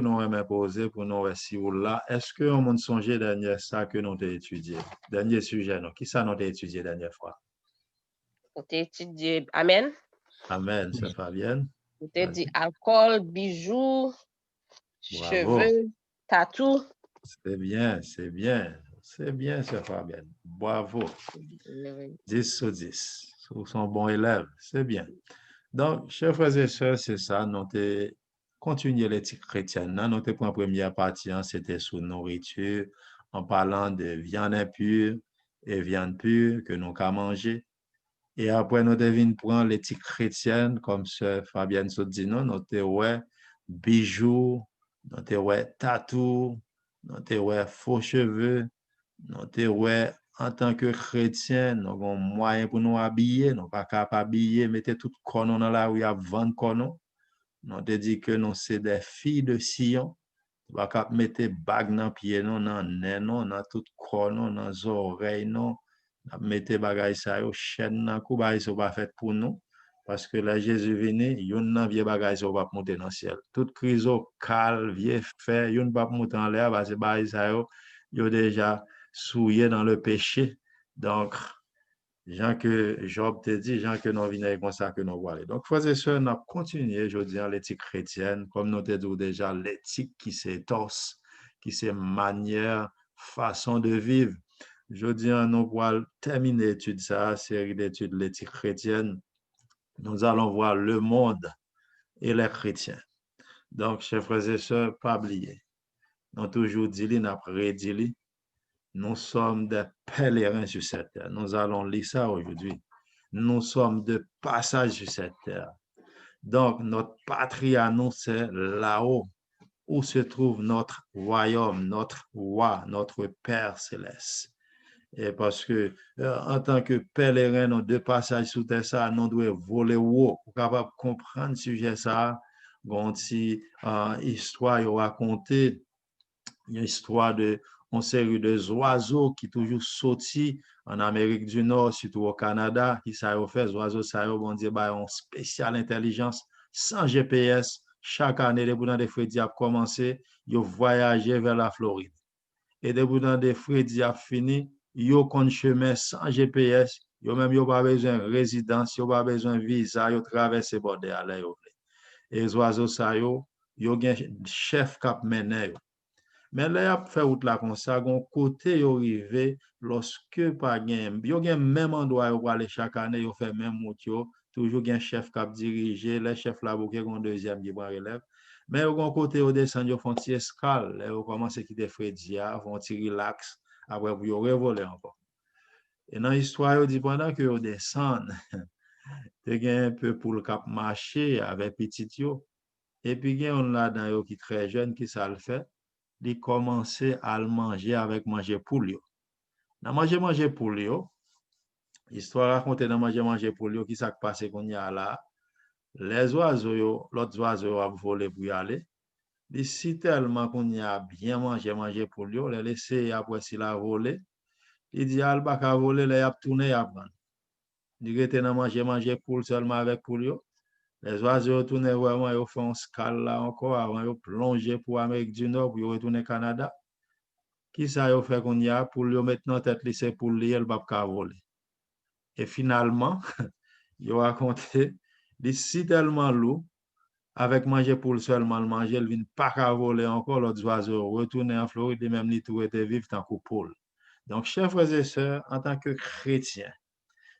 nous avons posé pour nous si vous là. Est-ce que on songe dernier ça que nous avons étudié? Dernier sujet, non? Qui ça nous avons étudié dernière fois? On t'a étudié Amen. Amen, c'est Fabienne. On t'a dit alcool, bijoux, Bravo. cheveux, tatou. C'est bien, c'est bien. C'est bien, c'est Fabienne. Bravo. 10 sur 10. Vous sont bons élèves. C'est bien. Donc, chers frères et sœurs, c'est ça. Nous avons continué l'éthique chrétienne. Nous avons pris la première partie, c'était sur nourriture, en parlant de viande impure et viande pure que nous avons mangé. Et après, nous devons prendre l'éthique chrétienne, comme sœur Fabienne se dit, nous avons bijoux, nous avons tatou, nous avons faux cheveux, nous avons en tant que chrétien, nous avons moyen pour nous habiller, nous pas capable habiller, mettez tout corps dans la rue, il y a 20 corps. Nous avons dit que nous sommes des filles de Sion. Nous pas capable mettre bague dans pied, dans nez, dans tout corps, dans les oreilles, nous mettez bagay ça yo chaîne nan kou bagay ça pas fait pour nous parce que là Jésus venu, yon nan vieux bagay ça pas monter dans le ciel. Tout criso cal vieux fait, yon pas monter en l'air parce que bagay ça yo déjà souillé dans le péché. Donc Jean que Job te dit, Jean que nous venons comme ça que nous voilà. Donc, frères et sœurs, nous avons continué, je dis, l'éthique chrétienne, comme nous te dit déjà, l'éthique qui s'étorse, qui c'est manière, façon de vivre. Je dis, nous allons terminer l'étude, ça, série d'études, l'éthique chrétienne. Nous allons voir le monde et les chrétiens. Donc, chers frères et sœurs, pas oublier. Nous toujours dit, nous avons redit, nous sommes des pèlerins sur cette terre. Nous allons lire ça aujourd'hui. Nous sommes de passage sur cette terre. Donc, notre patrie à nous, c'est là-haut, où se trouve notre royaume, notre roi, notre Père céleste. Et parce que, en tant que pèlerin, nous de passage sur terre, ça, nous devons voler haut pour capable comprendre ce sujet ça. Quand si histoire racontée, une histoire de une série de oiseaux qui toujours sorti en Amérique du Nord, surtout au Canada, qui ça fait, les oiseaux ça bon Dieu, bah, une spéciale intelligence sans GPS. Chaque année, les boudins de Freddy a commencé, ils voyager vers la Floride. Et les boudins de Freddy a fini, ils ont chemin sans GPS, ils même ils pas besoin de résidence, ils pas besoin de visa, ils traversent les bords à l'air. Et les oiseaux ça ils ont un chef cap mené. Mais là, il a fait route là comme ça, gon côté yo rivé lorsque pas gen, yo gen même endroit où aller chaque année, yo fait même route yo, toujours gen chef qui diriger, les chefs là bouke gon deuxième qui prend relève. Mais yo gon côté yo descend yo font petit escale, là yo commence quitter Fredia, font petit relax après pour yo revoler encore. Et dans l'histoire yo dit pendant que yo descend, te gen un peu pour le cap marcher avec petit yo. Et puis gen on là dans yo qui très jeune qui ça le fait. Il commençait à le manger avec manger poule. Dans manger poule, histoire racontée dans manger poule, qui s'est passé qu'on y a là, les oiseaux, l'autre oiseau a volé pour y aller. Si tellement qu'on y a bien manger poule, les laissé après s'il a volé, il dit al pas qu'à voler, il a tourné à prendre. Il était dans manger poule seulement avec poule. Les oiseaux tournaient vraiment, ils font un scale là encore avant de plonger pour l'Amérique du Nord pour retourner au Canada. Qui ça yo fait qu'on y a pour lui mettre dans tête lycée pour lui elle va pas voler et finalement yo raconté si tellement lourd avec manger pour seulement le manger il vient pas voler encore l'autre oiseau retourner en Floride et même ni tout était vivre tant que poule. Donc chers frères et sœurs, en tant que chrétiens,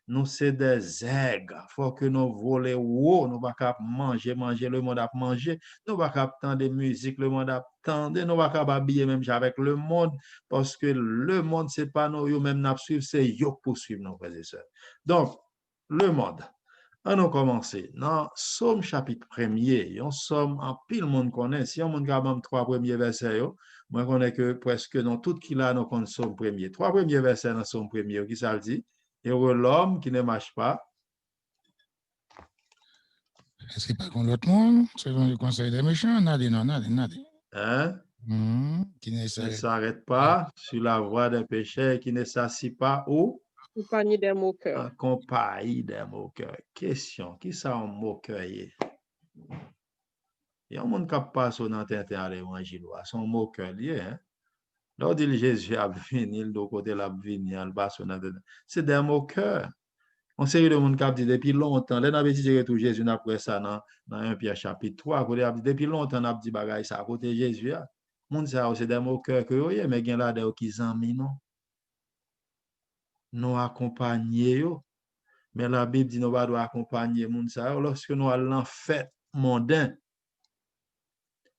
nous c'est des aigles. Faut que nous voler haut, nous pas cap manger, le monde a manger, nous pas cap entendre de musique, le monde a attendre, nous pas cap habiller même avec le monde parce que le monde c'est pas nous yo même n'a suivre, c'est yo pour suivre nos frères et sœurs. Donc le monde on a commencé dans Somme chapitre 1er, on somme en pile monde connaît, si on monde capable trois premiers versets yo, moi connais que presque dans tout qui là nous connaissons Somme premier. Trois premiers versets dans Somme premier, qui ça le dit? Heureux l'homme qui ne marche pas. Est-ce qu'il n'y a pas l'autre monde, selon le conseil des méchants? Nade. Hein? Qui ne s'arrête pas sur la voie des pécheurs, qui ne s'assit pas où? Compagnie des moqueurs. En compagnie des moqueurs. Question, qui ça en moqueur? Il y a un monde qui passe au Nantin à l'évangile, son moqueur lié, hein. Là, dit Jésus a venu, de côté la venu, il passe au Nantin. C'est des moqueurs. On série de monde qui a dit depuis longtemps, là, on avait dit que Jésus après ça dans 1 Pierre chapitre 3, depuis longtemps, on a dit bagaille ça à côté Jésus. Monde ça, c'est des moqueurs que oui, mais il y a là des qui amis, non. Nous accompagner, mais la Bible dit nous doit accompagner monde ça lorsque nous allons en fête mondain.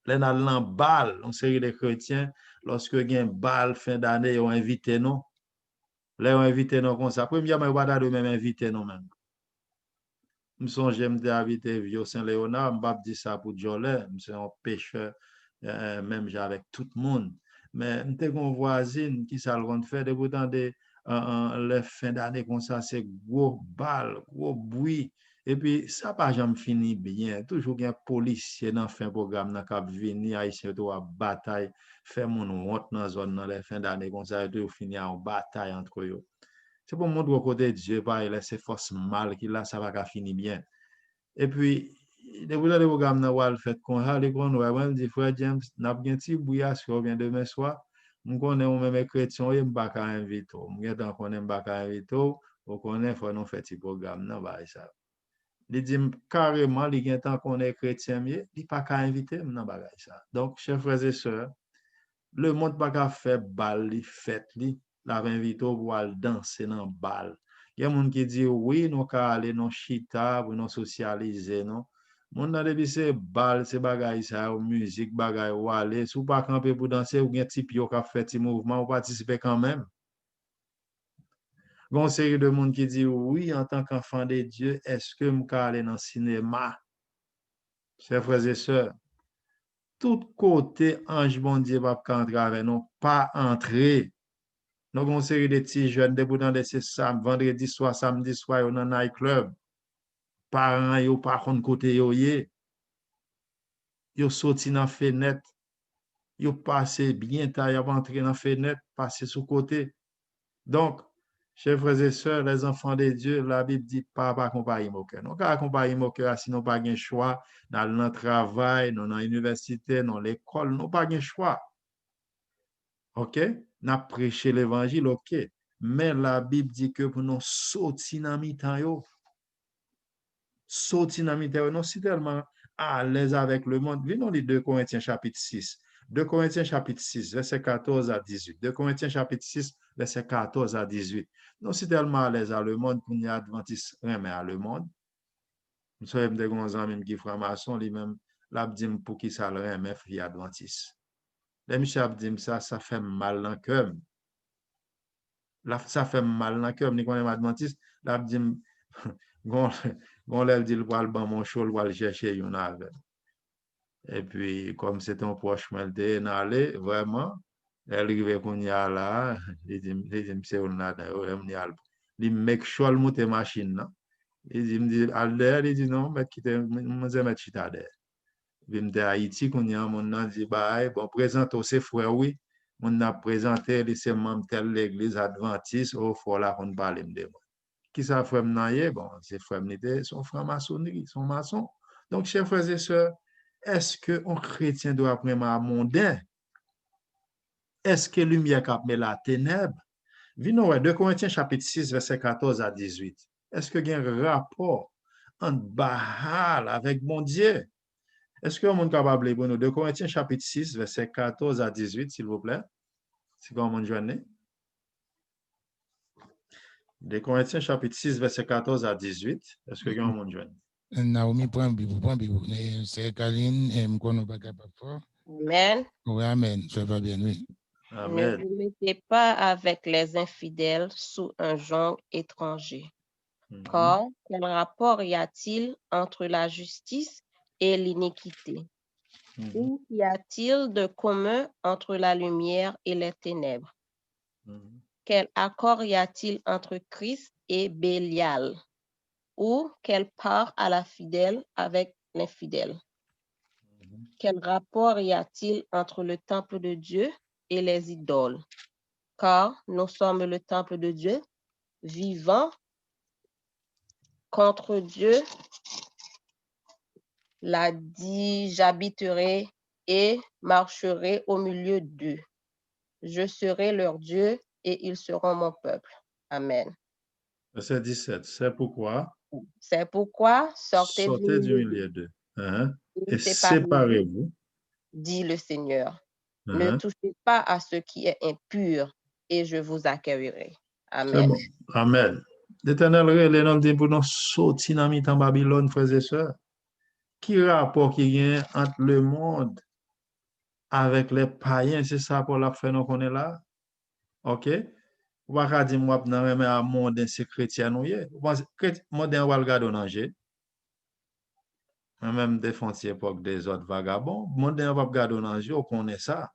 Là, nous allons en bal, on série de chrétiens, lorsque il y a un bal fin d'année, on invite nous. Là, on invite nous comme ça. Premièrement, on va même inviter nous même. Je songe, j'aime inviter Vieux Saint-Léonard, je ne dis ça pour Jolet, je suis un pêcheur, même avec tout le monde. Mais je suis une voisine qui s'est fait de pourtant les fins d'année comme ça, c'est gros bal, gros bruit. Et puis, ça pas jamais fini bien. Toujours il y a un policier dans le fin programme qui vient à essayer de bataille, faire mon honte dans la zone dans les fins d'année comme ça, et tout finir en bataille entre eux. C'est pour montrer au côté de Dieu, pas laisser force mal qu'il a, ça va pas finir bien. Et puis, de vous allez au programme dans le fait qu'on a les grands ouais, dit frère James, n'a bien petit bouillasson bien demain soir. Nous connaissons même chrétiens, et m'pas ka inviter. Nous tant qu'on aime pas ka inviter, on connaît faut nous faire petit programme non bah ça. Il dit carrément, il y a tant qu'on est chrétien, il pas ka inviter non bah ça. Donc, chers frères et sœurs, le monde pas ka faire bal li fête li, la invite pour aller danser dans bal. Il y a des gens qui disent oui, nous allons aller dans chita pour nous socialiser, non. Mon nan depuis c'est bal, c'est bagay ça, musique, bagay ou aller, si ou pas camper pour danser ou bien type yo ka fait petit mouvement ou participer quand même. Bon série de monde qui dit oui en tant qu'enfant de Dieu, est-ce que je peux aller dans le cinéma? Chers frères et sœurs, tout côté ange bon Dieu va pas entrer avec nous, pas entrer. Nous avons une série de petits jeunes debout dans des vendredi soir, samedi soir, dans un nightclub. Parents, yo pas contre côté yo yé. Yo sorti dans fenêtre. Yo passé bien tard, yo entré dans fenêtre, passé sous côté. Donc, chers frères et sœurs, les enfants de Dieu, la Bible dit pas accompagner mon cœur. Nous accompagner mon cœur, sinon pas de choix. Dans le travail, dans l'université, dans l'école, nous pas de choix. OK? N'a prêché l'évangile, OK. Mais la Bible dit que pour nous sortir dans mi-temps yo, sortir dans mi-temps, nous sommes tellement à l'aise avec le monde. Venons les 2 Corinthiens chapitre 6. 2 Corinthiens chapitre 6, verset 14 à 18. 2 Corinthiens chapitre 6, verset 14 à 18. Nous sommes tellement à l'aise avec le monde qu'on y a adventiste remet à le monde. Nous sommes des grands amis qui franc-maçon, lui-même, l'abdim pour qui ça le remet, fille adventiste. Les monsieur abdim ça fait mal dans le cœur. Ça fait mal dans le cœur, ni qu'on est adventiste, l'abdim, gon lève dit le poil ban mon chou, le poil chercher yon avec. Et puis, comme c'est un proche melté, n'allez, vraiment, elle arrive qu'on y a là, il dit, c'est on a, il make sure le monte machine, non? Il dit, al il dit, non, mais quitte, moi, mettre chita d'air. Il me dit, Haïti, qu'on y a, mon nom dit, bah, bon, présente aussi, frère, oui, on a présenté, c'est membre telle l'église adventiste, au fort là, qu'on parle de moi. Qui ça, frère, bon, c'est frère, son frère maçonnerie, son maçon. Donc, chers frères et sœurs, est-ce qu'un chrétien doit apprendre à mondain? Est-ce que lumière cap met la ténèbre? Venons 2 Corinthiens chapitre 6, verset 14 à 18. Est-ce qu'il y a un rapport entre Baal avec mon Dieu? Est-ce que vous êtes capable de lire 2 Corinthiens chapitre 6, verset 14 à 18, s'il vous plaît? C'est comment vous joignez? 2 Corinthiens chapitre 6, verset 14 à 18. Est-ce que vous avez joignez? Naomi point Bible. C'est Kaline et Mkono Bakapapa. Amen. Oui, amen. Ça va bien, oui. Amen. Ne vous mettez pas avec les infidèles sous un joug étranger. Car quel rapport y a-t-il entre la justice et l'iniquité? Ou y a-t-il de commun entre la lumière et les ténèbres? Quel accord y a-t-il entre Christ et Bélial? Ou quelle part à la fidèle avec l'infidèle? Quel rapport y a-t-il entre le temple de Dieu et les idoles? Car nous sommes le temple de Dieu, vivant contre Dieu. l'a dit, j'habiterai et marcherai au milieu d'eux. Je serai leur Dieu et ils seront mon peuple. Amen. Verset 17. C'est pourquoi C'est pourquoi sortez du sortez du milieu milieu d'eux d'eux, hein, et et séparez-vous, séparez-vous. dit le Seigneur. Ne Hein. touchez pas à ce qui est impur et je vous accueillerai. C'est Amen. bon. Amen. L'Éternel relève dit pour nous sortir dans en Babylone, frères et sœurs. Qui rapport qui y a entre le monde avec les païens, c'est ça pour la fait nous qu'on est là. OK? Ou pas dire moi dans même à monde c'est chrétien nous y. Moderne va regarder en Angers. Même défense époque des autres vagabonds, moderne va regarder en Angers, on connaît ça.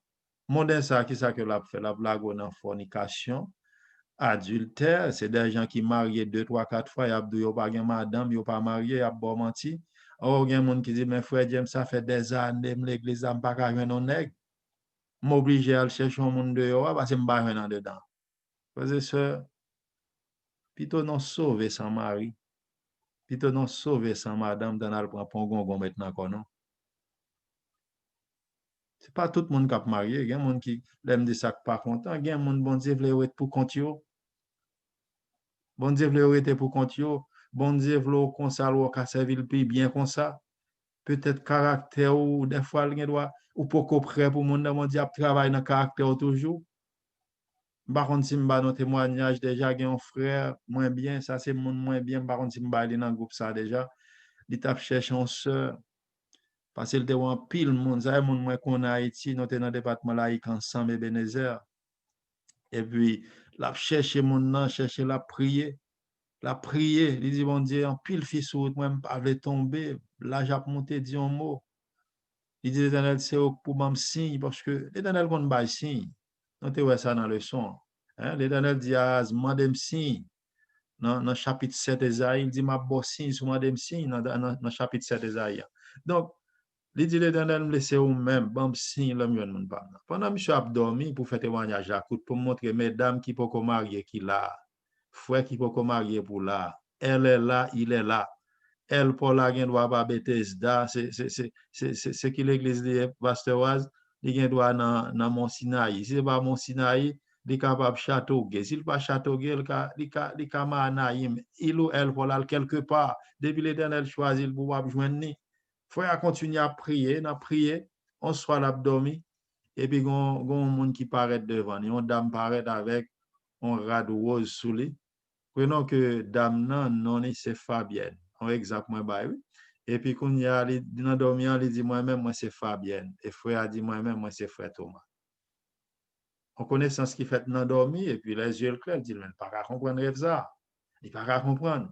Moderne ça qui ça que l'a fait la blague en fornication. Adultère, c'est des gens qui marient 2, 3, 4 fois, ils n'ont pas de madame, ils n'ont pas marié, ils n'ont pas menti. Or, il y a des gens qui disent, mais frère James, ça fait des années, l'église n'a pas de non nègre. M'oblige à chercher un monde dehors parce que je ne suis pas dedans. Frères et sœurs, plutôt non sauver sans mari, plutôt non sauver sans madame, dans le prend gongon maintenant qu'on non. C'est pas tout le monde qui a marié, il y a des gens qui l'aiment de ça pas content, il y a des gens bon Dieu veut être pour compte yo. Bon Dieu veut être pour compte yo. Bon Dieu veut comme ça ou ka servir le pays bien comme ça. Peut-être caractère ou des fois il doit ou pas prêt pour monde mon Dieu travailler dans caractère toujours. Par contre si m'ba nos témoignage déjà gen un frère moins bien, ça c'est monde moins bien par contre si m'ba aller dans groupe ça déjà, il t'a cherché une sœur parce qu'il était en pile monde, ça monde moins qu'on a Haïti, nous dans département laïque ensemble Ebenezer. Et puis la chercher monde nan, chercher la prier, il dit bon Dieu en pile fils ou moi pas tomber, là j'ai monté dit un mot. Il dit l'Éternel c'est pour m'am signe parce que l'Éternel compte bail signe. On te voit ça dans le son. Hein? L'Éternel dit à mandem signe. Dans chapitre 7 d'Esaïe, il dit m'a bon signe sur mandem signe dans chapitre 7 d'Esaïe. Donc il dit l'Éternel me laisse ou même bon signe l'homme yon moun pas. Pendant monsieur a dormi pour faire témoignage à pour montrer mesdames qui peut marier qui là, frère qui peut marier pour là. Elle est là, il est là. Elle pour la gen doit pas Bethesda, c'est qui l'église de Pasteur Oise, il gen doit dans Mont Sinaï. Si c'est pas Mont Sinaï, il est capable Châteauguay. S'il pas Châteauguay, il ka Manaïm. Il ou elle pour là quelque part. Depuis l'Éternel choisit pour pouvoir joindre ni. Frère continue à prier, on soit l'abdomen et puis gon monde qui paraît devant, une dame paraît avec un rad rose sous lui. Prenons que dame non c'est Fabienne. On exactement bah oui. Et puis quand il y a dans dormir, il dit moi-même moi c'est Fabienne et frère a dit moi-même moi c'est frère Thomas. On connaît ce qui fait dans dormir et puis les yeux clairs dit mais pas comprendre rêve ça. Il pas comprendre.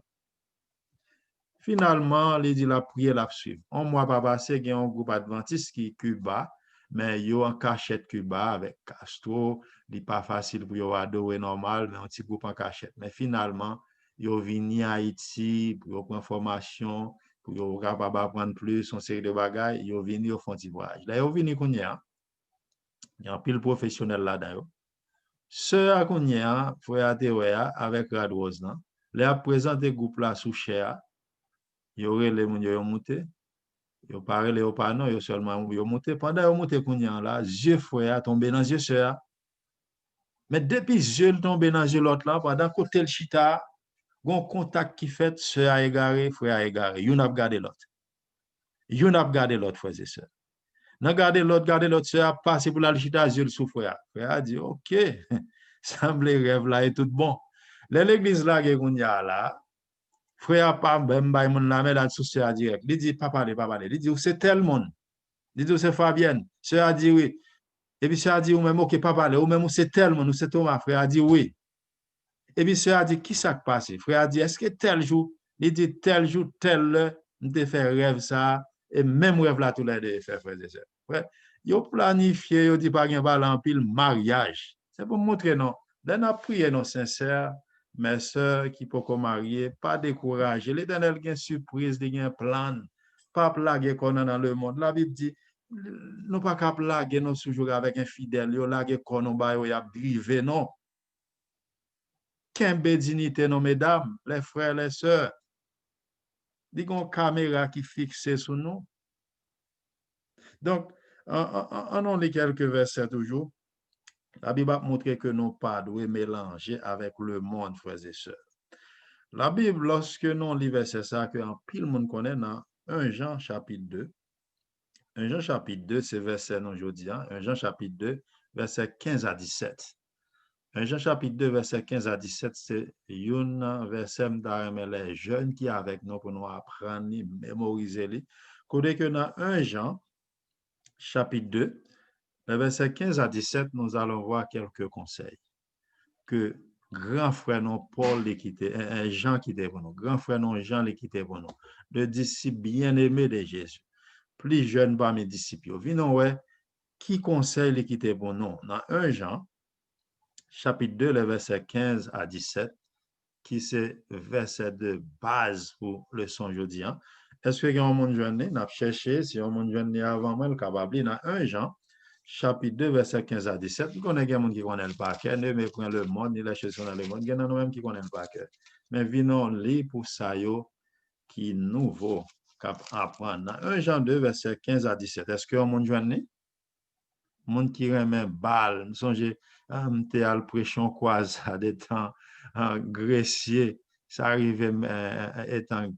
Finalement, il dit la prière la suivre. Un mois pas passé, il y a un groupe adventiste qui est Cuba, mais il y a en cachette Cuba avec Castro. Il n'est pas facile pour y adorer normal, mais un petit groupe en cachette. Mais finalement, ils sont venus à Haïti pour prendre formation, pour capable apprendre plus, une série de bagages. Ils sont venus au fond du voyage. Là, ils sont venus il y a un pile professionnel là-dedans. Ce à Kounia, frère Théoya, avec Radrose, les a présenté le groupe là sous cher. Yo rele moun yo monté yo parle yo pas non yo seulement yo monté pendant yo monté kounyan là yeux frère tombé dans yeux sœur mais depuis yeux tombé dans yeux l'autre là pendant côté le chita gon contact qui fait sœur a égaré frère a égaré yon a regardé l'autre frère et sœur n'a garder l'autre sœur passer pour la chita yeux sous frère a dit OK semble rêve là est tout bon l'église là que kounya là frère pas même bay moun la mais sous sœur direct il dit pas parler il dit c'est tel monde il dit c'est Fabienne sœur a dit oui et puis sœur a dit ou même OK pas parler ou même c'est tel monde c'est Thomas frère a dit oui et puis sœur a dit qui ça passe frère a dit est-ce que tel jour il dit tel jour tel heure me fait rêve ça et même rêve là tous les deux faire frère et sœur frère yo planifié yo dit pas gen bal en pile mariage c'est pour montrer non là n'a prié non sincère mes sœurs qui peuvent marier, pas décourager. L'Éternel a une surprise, il a un plan. Pas plaguer qu'on a dans le monde. La Bible dit, nous pas qu'à plaguer nous toujours avec un fidèle, yo laguer qu'on nous y a drivé, non. Qu'un dignité, non, mesdames, les frères, les sœurs. Dit qu'on caméra qui fixe sur nous. Donc, on lit quelques versets toujours. La Bible a montré que nous pas devons mélanger avec le monde, frères et sœurs. La Bible, lorsque nous lisons verset ça, que en pile monde connaît dans 1 Jean chapitre 2. 1 Jean chapitre 2, c'est verset non aujourd'hui, 1 Jean chapitre 2, verset 15 à 17. 1 Jean chapitre 2, verset 15 à 17, c'est un verset d'arrêt les jeunes qui avec nous pour nous apprendre, mémoriser les. Côté que dans 1 Jean chapitre 2, le verset 15 à 17, nous allons voir quelques conseils que grand frère non Paul l'équité, Jean qui était pour nous, grand frère non Jean l'équité pour nous, le disciple bien-aimé de Jésus, plus jeune parmi mes disciples. Venons ouais, qui conseille l'équité pour nous? Dans 1 Jean, chapitre 2, le verset 15 à 17, qui c'est verset de base pour le son jeudi. Est-ce que y a un monde jeune, n'a cherché, si un monde jeune avant moi, le capable, dans 1 Jean, chapitre 2, verset 15 à 17, nous connaissons des gens qui connaissent le paquet, ne méprenez le monde, ni la choses dans le monde, il y en a nous-mêmes qui connaissent le paquet. Mais venons lire pour ça, qui nouveau, qu'à apprendre. Dans 1 Jean 2, verset 15 à 17, est-ce que un monde jeune, monde qui remet balle, songez, t'es à le prêchon croisade étant grecier, ça arrivait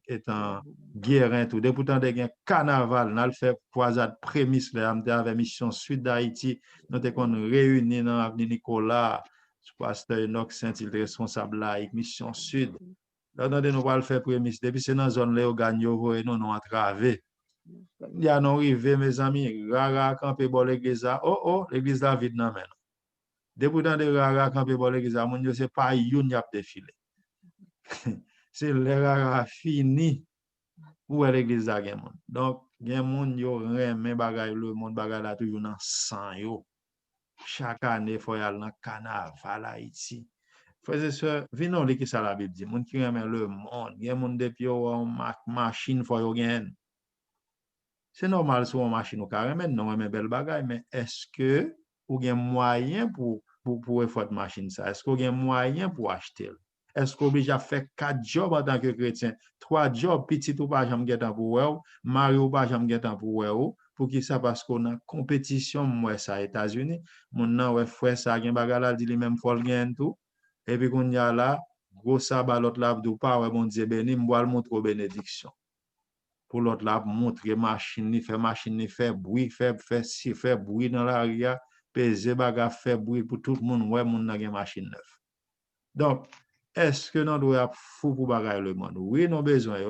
étant guérin tout. Depuis pourtant des carnaval, nous fait croisade prémisse là, on avait mission sud d'Haïti, nous t'es qu'on réuni dans avenue Nicolas, pasteur Enoch Saint-Il responsable là, mission sud. Là, nous va le faire prémisse depuis c'est dans zone là, gagne et nous nous entravé. Il y a non arrivé, mes amis, rara campé pour l'église. Oh, l'église là vide non, mais. Depuis dans de rara campé pour l'église, mon Dieu, c'est pas une y a défilé. C'est le rara fini où est l'église là, gen. Donc, gen moun yo remen bagay, le monde bagay là toujours dans sang yo. Chaque année, faut y aller dans carnaval Haïti. Frères et sœurs, venons lire ça la Bible dit. Moun qui remen le monde, gen moun depuis yo machine faut yo gen. C'est normal sur une machine au carrément, non, mais belle bagaille, mais est-ce que vous avez moyen pour faire machine ça? Est-ce que vous avez moyen pour acheter? Est-ce que vous obligé à faire 4 jobs en tant que chrétien? 3 jobs, petit ou pas, j'aime get pour vous, mari ou pas, j'aime get pour vous, pour qui ça? Parce qu'on a compétition, moi, ça, États-Unis, mon nan, ouais, frère, ça, gen bagarre là, dit lui même, faut le gain tout. Et puis, qu'on y a là, gros sabbat, l'autre là, d'ou pas, ouais, bon Dieu béni, m'boile montre bénédiction. Pour l'autre là, montrer machine, fait bruit, fait bruit dans l'arrière, peser baga, fait bruit pour tout le monde, ouais, moun nan gen machine neuf. Donc, est-ce que nous devons fou pour bagaille le monde? Oui, nous avons besoin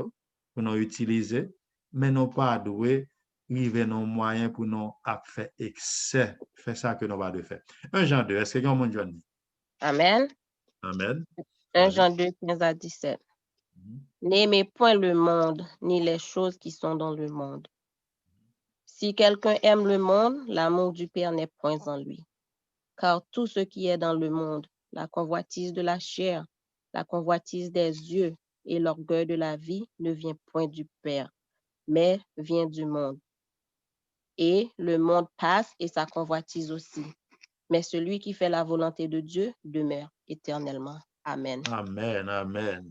pour nous utiliser, mais nous pas doué arriver nos moyens pour nous faire excès. C'est ça que nous va de faire. 1 Jean 2, est-ce que vous avez un Amen. Amen. 1 Jean 2, 15 à 17. N'aimez point le monde, ni les choses qui sont dans le monde. Si quelqu'un aime le monde, l'amour du Père n'est point en lui. Car tout ce qui est dans le monde, la convoitise de la chair, la convoitise des yeux et l'orgueil de la vie ne vient point du Père, mais vient du monde. Et le monde passe et sa convoitise aussi. Mais celui qui fait la volonté de Dieu demeure éternellement. Amen. Amen, amen.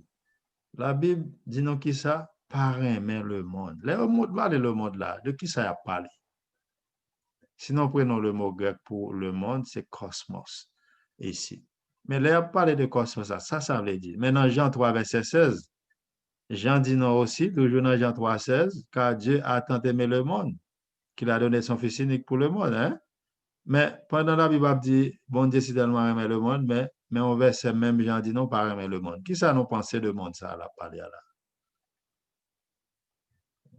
La Bible dit nous qui ça? Par aimer le monde. Le monde là, de qui ça a parlé? Sinon, prenons le mot grec pour le monde, c'est cosmos, ici. Mais là, parler de cosmos, ça veut dire. Maintenant, Jean 3, verset 16, Jean dit non aussi, toujours dans Jean 3, 16, car Dieu a tant aimé le monde, qu'il a donné son Fils unique pour le monde. Hein? Mais pendant la Bible dit, bon Dieu, si tellement aimé le monde, mais au verset même, Jean dit non, pas aimer le monde. Qui ça nous pensait de monde, ça, la parler là?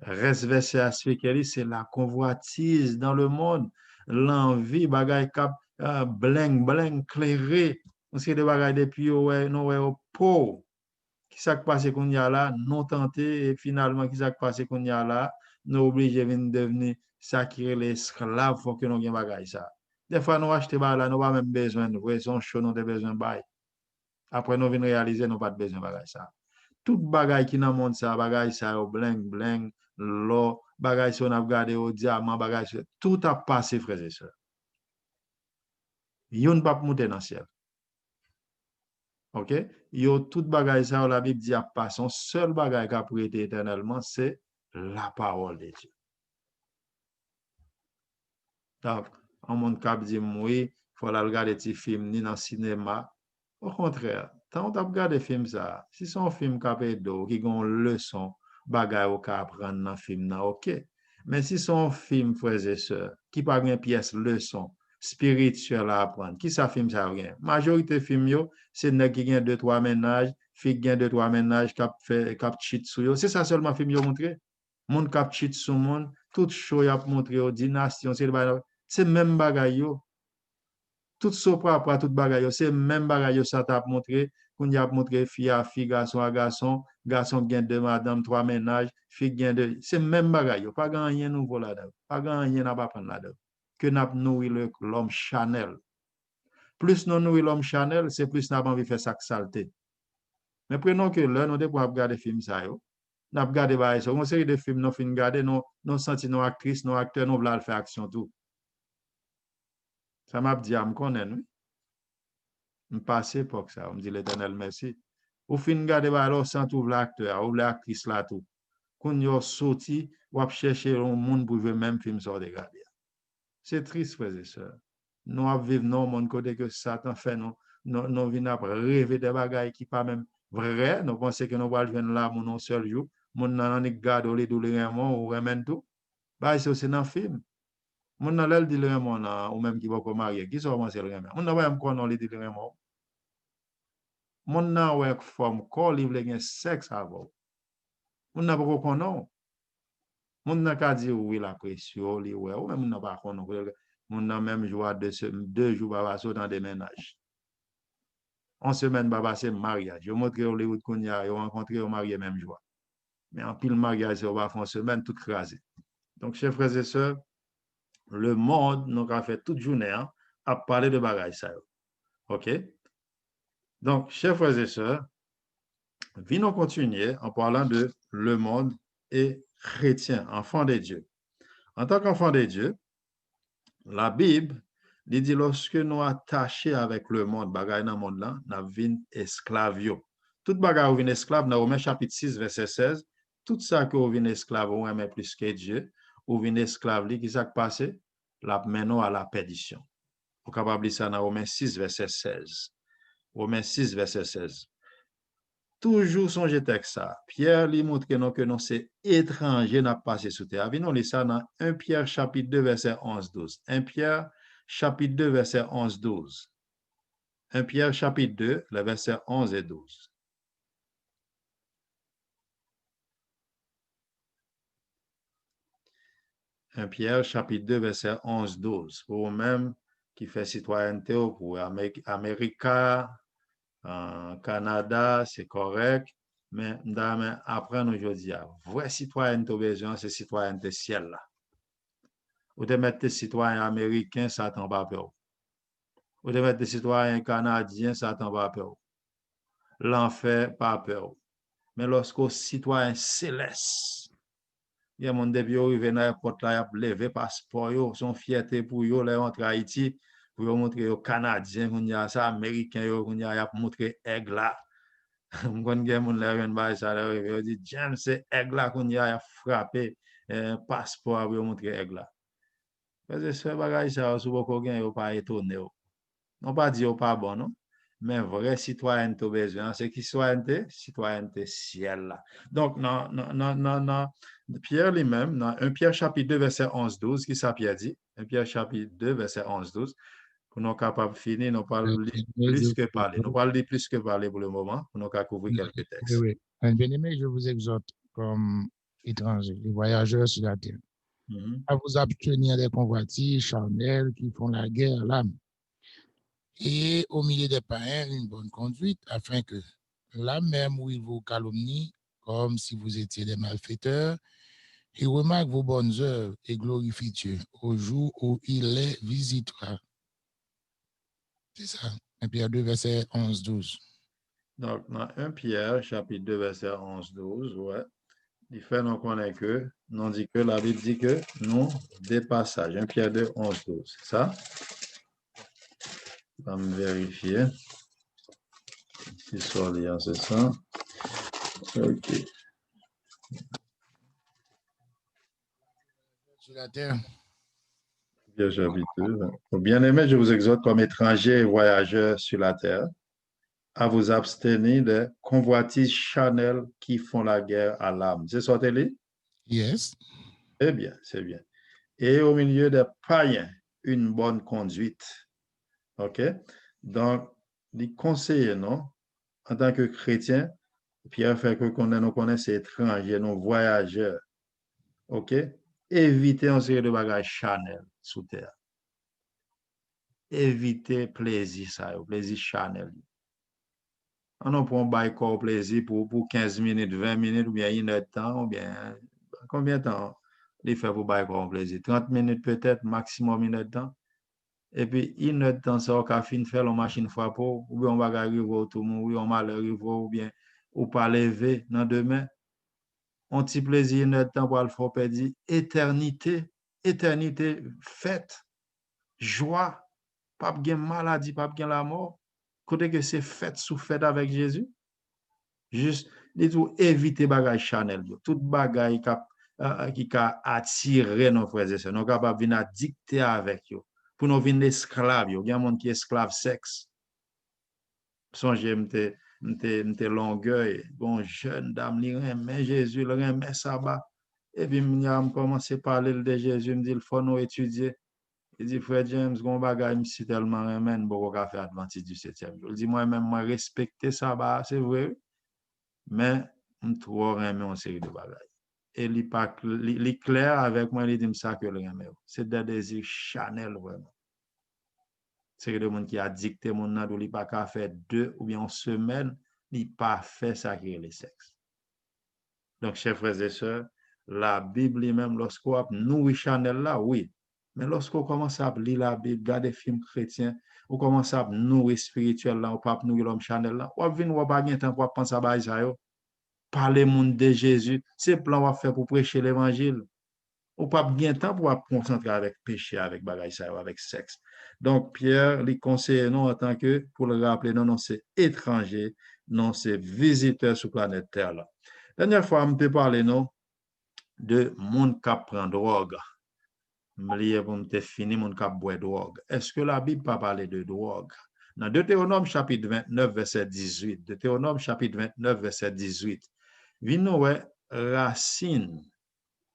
Reste verset expliqué, c'est la convoitise dans le monde, l'envie, bagay cap, bling, clairé, c'est des bagay depuis, ouais, non, ouais, au pauvre. Qui s'est passé qu'on y a là, non tenté, et finalement, qui s'est passé qu'on y a là, nous obligés de devenir sacrés les esclaves, faut que nous ayons bagay ça. Des fois, nous achetons là, nous pas même besoin, nous voyons chaud, nous avons besoin de bail. Après, nous venons réaliser, nous pas besoin de bagay ça. Tout bagay qui dans le monde, ça, bagay ça, bling, l'eau, bagay si on a regardé au diamant, bagay tout a passé, frères et sœurs. Yon pas monter dans le ciel. OK? Yo tout bagay ça, la Bible dit a passé. Son seul bagay qui a prêté éternellement, c'est la parole de Dieu. Donc, un monde qui dit, oui, il faut aller regarder des films ni dans le cinéma. Au contraire, quand on regarde des films, ça, si c'est un film qui a qui a une leçon, bagay ou ka apprendre dans le film, ok. Mais si c'est un film, frères et sœurs, qui pas une pièce leçon spirituelle à apprendre, qui ça film ça rien? Majorité film yo, c'est nèg qui gagne deux trois ménages, fille gagne deux trois ménages qui cheat sur yo. C'est ça seulement film yo montré. Monde qui cheat sur monde, tout show y a montré au dynastie, c'est même bagay yo. Tout ça par rapport à tout bagay yo, c'est même bagay yo ça t'a montré, qu'on y a montré fille à fille, garçon à garçon, garçon gagne deux madame, trois ménages, fille gagne deux, c'est même bagay yo, pas grand rien nouveau là-dedans, pas grand rien à apprendre là-dedans. Que n'a nourri l'homme Chanel. Plus nous nourrit l'homme Chanel, c'est plus n'a pas envie de faire ça saleté. Mais prenons que là, nous devons regarder des films ça yo. N'a regarder ba ça, on série de films nous fin regarder, nous senti nos actrices, nos acteurs, nous vouloir faire action tout. Ça m'a dit à me connaître, oui. Je passe pour ça. On me dit l'Éternel merci. Ou fin garder ba alors sans tout l'acteur ou l'actrice là tout. Quand yo sorti, ou chercher un monde pour voir même film ça regarder. C'est triste frères et sœurs. Nous vivons dans un monde côté que Satan fait nous venons rêver des bagailles qui pas même vrai, nous pensons que nous allons venir là mon seul jour, mon nan garde les douleurs ou remède tout. Bah c'est dans film. Mon nan l'el dit le ou même qui va pas marier, qui sont commencer le remède. Mon nan même qu'on les dit le remède. Mon nan ouais forme corps livre gen sexe avant. Mon nan pas connait. Mon nan ka dit oui la pression li ouais ou même mon nan pas connait. Mon nan même joie deux jours va passer dans des ménages. En semaine va passer mariage. Je montre Hollywood qu'on y a rencontré au marié même joie. Mais en pile mariage on va faire une semaine tout crasé. Donc chers frères et sœurs, le monde nous a fait toute journée à parler de bagages ça. OK? Donc chers frères et sœurs, venons continuer en parlant de le monde et chrétien, enfant de Dieu. En tant qu'enfant de Dieu, la Bible dit lorsque nous attachés avec le monde, bagay dans le monde là, nous vin esclaves. Tout bagay ou vin esclave dans Romains chapitre 6 verset 16, tout ça que ou vin esclave ou aime plus que Dieu, ou vin esclave li qui ça passe, la mène à la perdition. Vous capable lire ça dans Romains 6 verset 16. Romains 6 verset 16. Toujours songez texte ça. Pierre lui montre que nous c'est étranger n'a passé sous terre. Venons lire ça dans 1 Pierre chapitre 2 verset 11-12. 1 Pierre chapitre 2 verset 11-12. 1 Pierre chapitre 2 les versets 11 et 12. Un Pierre chapitre 2 verset 11-12. Pour vous-même qui fait citoyenneté pour Amérique, Canada, c'est correct. Mais après, aujourd'hui, vrai citoyenneté besoin, c'est citoyenneté ciel là. Ou de mettre des citoyens américains, ça t'en va peur. Ou de mettre des citoyens canadiens, ça t'en va peur. L'enfer, pas peur. Mais lorsqu'au citoyen céleste, il y a mon depuis arrivé dans l'aéroport là, il a levé passeport, yo, son fierté pour yo, là, entre Haïti, pour montrer aux Canadiens, qu'on y a ça, Américains, qu'on y a montré aigle là. M'gon gen moun la ren bay ça là, il dit James c'est aigle là qu'on y a frappé passeport pour montrer aigle là. Parce que ce bagage ça sou beaucoup gen yo pas étonné. On pas dire pas bon non, mais vrai citoyenneté besoin, c'est qui citoyenneté ciel là. Donc non Pierre lui-même dans 1 Pierre chapitre 2 verset 11-12 qui ça Pierre dit, 1 Pierre chapitre 2 verset 11-12 pour nous capables de finir, nous parlons plus que parler. Nous parlons plus que parler pour le moment, pour nous couvrir quelques textes. Oui. Bien-aimé, je vous exhorte comme étrangers, les voyageurs sur la terre, à vous abstenir des convoitises charnelles qui font la guerre à l'âme. Et au milieu des païens, une bonne conduite, afin que là même où ils vous calomnient, comme si vous étiez des malfaiteurs, ils remarquent vos bonnes œuvres et glorifient Dieu au jour où il les visitera. C'est ça, 1 Pierre 2, verset 11-12. Donc, dans 1 Pierre, chapitre 2, verset 11-12, ouais, il fait nous connaître que, non dit que, la Bible dit que, nous, des passages, 1 Pierre 2, 11-12, c'est ça? On va me vérifier. Si sur lien, c'est ça. OK. Sur la terre. Bien-aimés, je vous exhorte comme étrangers et voyageurs sur la terre à vous abstenir des convoitises charnelles qui font la guerre à l'âme. C'est ça, Téli? Yes. Eh bien, c'est bien. Et au milieu des païens, une bonne conduite. OK? Donc, les conseillers, non? En tant que chrétien, Pierre fait que nous connaissons étrangers, nos voyageurs. OK? Évitez un série de bagages charnels sous terre. Évitez plaisir, ça, plaisir charnel. On ne prend pas un plaisir pour 15 minutes, 20 minutes, ou bien une heure de temps, ou bien combien de temps il fait pour bailler un plaisir? 30 minutes peut-être, maximum une heure de temps. Et puis, une heure de temps, ça, on a fini de faire la machine frappée, ou bien on va arriver au tout le monde, ou bien on va arriver, ou bien ou pas lever dans demain. On petit plaisir, une heure de temps pour le faire perdre. Éternité, éternité, fête, joie, pas de maladie, pas de la mort. Côté que c'est fête sous fête avec Jésus. Juste, dit tout, éviter bagage Chanel. Tout bagage qui a attiré nos frères et sœurs. Nous sommes capables de venir dicter avec eux. Pour nous venir esclaves. Il y a un monde qui est esclave sexe. Songez, m'te longueuil. Bon, jeune dame, il remet Jésus, il remet sabbat. Et puis, je commence à parler de Jésus. Il me dit, il faut nous étudier. Il dit, frère James, on bagage ici tellement remen, beaucoup à faire Adventiste du 7e jour. Il dit, moi-même, moi, respecter sabbat, c'est vrai. Mais je trop remet une série de bagages. Et il est clair avec moi, il dit ça que le remet. C'est des désirs Chanel, vraiment. C'est de monde qui a dicté mon nom, il n'a pas fait 2 ou bien une semaine, il n'a pas fait ça qui est le sexe. Donc, chers frères et sœurs, la Bible même, lorsqu'on nourrit Chanel là, oui. Mais lorsqu'on commence à lire la Bible, regarder des films chrétiens, on commence à nourrir spirituel là, on peut nourrir l'homme Chanel là, on vient, on pas bien temps pour penser à ça. Parler monde de Jésus, c'est plan on va faire pour prêcher l'évangile. On pas bien temps pour concentrer avec péché, avec bagaille ça, avec sexe. Donc Pierre les conseille non en tant que pour le rappeler non c'est étranger, non c'est visiteur sur planète Terre là. Dernière fois on peut parler non de monde qui prend drogue. M'lié pour me fini monde qui boit drogue. Est-ce que la Bible pas parler de drogue? Dans Deutéronome chapitre 29 verset 18, Deutéronome chapitre 29 verset 18. Vino ouais racine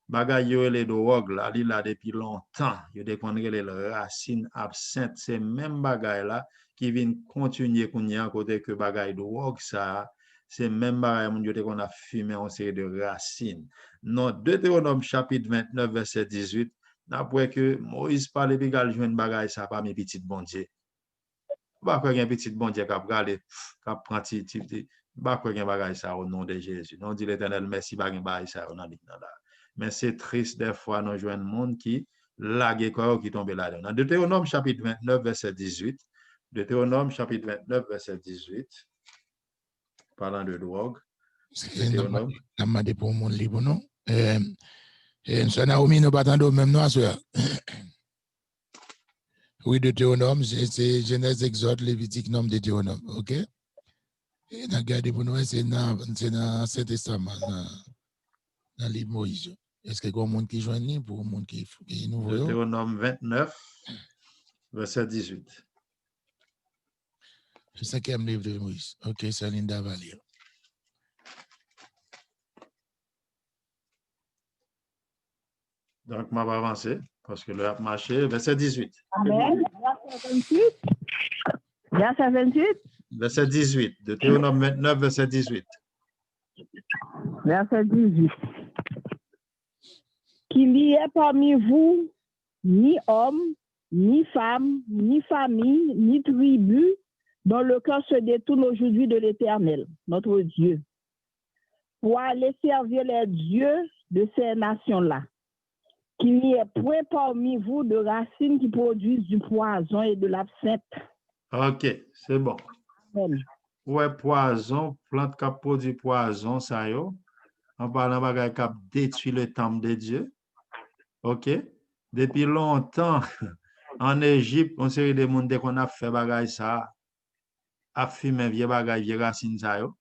bagay yo les drogue là li là depuis longtemps yo déconne les racine absinthe c'est même bagay là qui vient continuer kounya côté que bagay drogue ça c'est même bagay moun yo qu'on a fumé en série de racines. Non Deutéronome chapitre 29 verset 18 d'après que Moïse parle puis gal joine bagay ça parmi petit bon Dieu. Ba quoi un petit bon Dieu k'ap gale k'ap prend ti ba quoi un bagay ça au nom de Jésus. Non dit l'Éternel merci bagay ça on a dit là. Mais c'est triste des fois nous joindre monde qui lague quoi qui tombe là-dedans. Dans Deutéronome chapitre 29 verset 18, Deutéronome chapitre 29 verset 18 parlant de drogue. Deutéronome n'a demandé pour monde libre non. Ça Naomi nous pas attendre même non soeur. Oui, Deutéronome, c'est Genèse, Exode, Lévitique, Nom, Deutéronome, OK? Et regardez pour nous, c'est dans cet testament, dans le livre Moïse. Est-ce qu'il y a un monde qui joint pour un monde qui est nouveau? Deutéronome 29, verset 18. Le 5e livre de Moïse. OK, c'est Linda va lire. Donc, je vais avancer parce que le a marché. Verset 18. Amen. Verset 28. Verset 18. Deutéronome 29, verset 18. Verset 18. Qu'il n'y ait parmi vous ni homme, ni femme, ni famille, ni tribu, dont le cœur se détourne aujourd'hui de l'Éternel, notre Dieu, pour aller servir les dieux de ces nations-là. Qu'il n'y ait point parmi vous de racines qui produisent du poison et de l'absinthe. OK, c'est bon. Amen. Ouais, poison, plante qui produit poison, ça y est. On parle de bagay qui détruit le temple de Dieu. OK? Depuis longtemps, en Égypte, on série de monde qu'on a fait bagay ça, a fumé vieux bagay, vieux racine ça yo.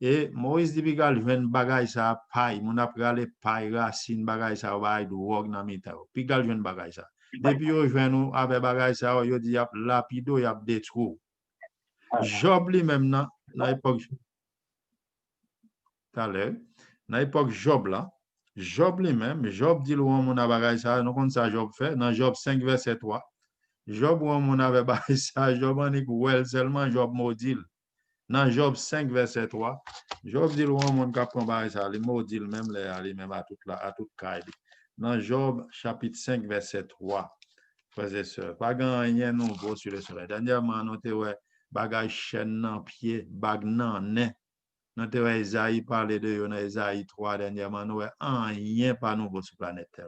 Et Moïse dit bigal jwen bagay ça paille, mon a pralé paille racine bagay ça bagay drogue dans mita. Bigal jwen bagay ça. Depuis yo jwen nous avec bagay ça, yo dit yap lapido, yap détruit. Job lui-même dans l'époque dans l'époque Job là, Job lui-même, Job dit le mon a bagay ça, nous connaissons ça Job fait dans Job 5 verset 3. Job ou mon avait bagay ça, Job en est well seulement Job maudit. Dans Job 5 verset 3, Job dit le mon qui prend bagay ça, il maudit même les même à toute caille. Dans Job chapitre 5 verset 3. Frères et sœurs, pas gagné nouveau sur le soleil. Dernièrement, nous avons bagay chaîne dans pied, bag nan nez. Nous avons Esaïe parlé de yon, Esaïe 3 dernièrement, nous avons rien pas nouveau sur la planète Terre.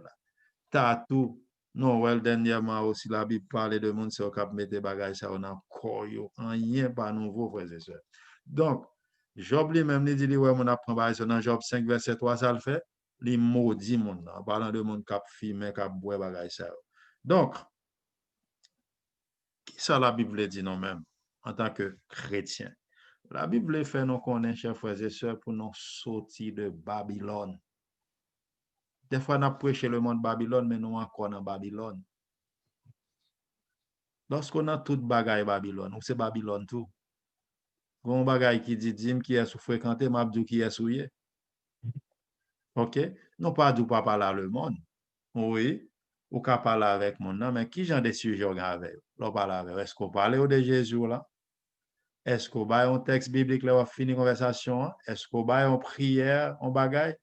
Tatou, nous avons dernièrement aussi la Bible parle de monde qui a mis des bagages ça dans corps, rien pas nouveau, frères et sœurs. Donc, Job lui-même dit ouais, mon apprend bagage dans Job 5 verset 3 ça le fait, il maudit monde en parlant de monde qui a fumé, qui a boire bagage ça. Donc, qui ça la Bible dit nous-mêmes en tant que chrétiens? La Bible fait nous connaître, chers frères et sœurs, pour nous sortir de Babylone. Des fois, nous prêchons le monde Babylone, mais nous encore dans Babylone. Lorsqu'on a toute bagaille Babylone, c'est Babylone tout. On bagaille qui dit, dim qui est sous fréquenté, m'abdou qui est souillé. OK? Non pas du pas parler le monde. Oui, ou qu'à parler avec mon nom, mais qui j'en des sujets on avec? L'on parle avec. Est-ce qu'on parle de Jésus là? Est-ce qu'on va un texte biblique là, on finit la conversation? Est-ce qu'on va une prière, on bagaille?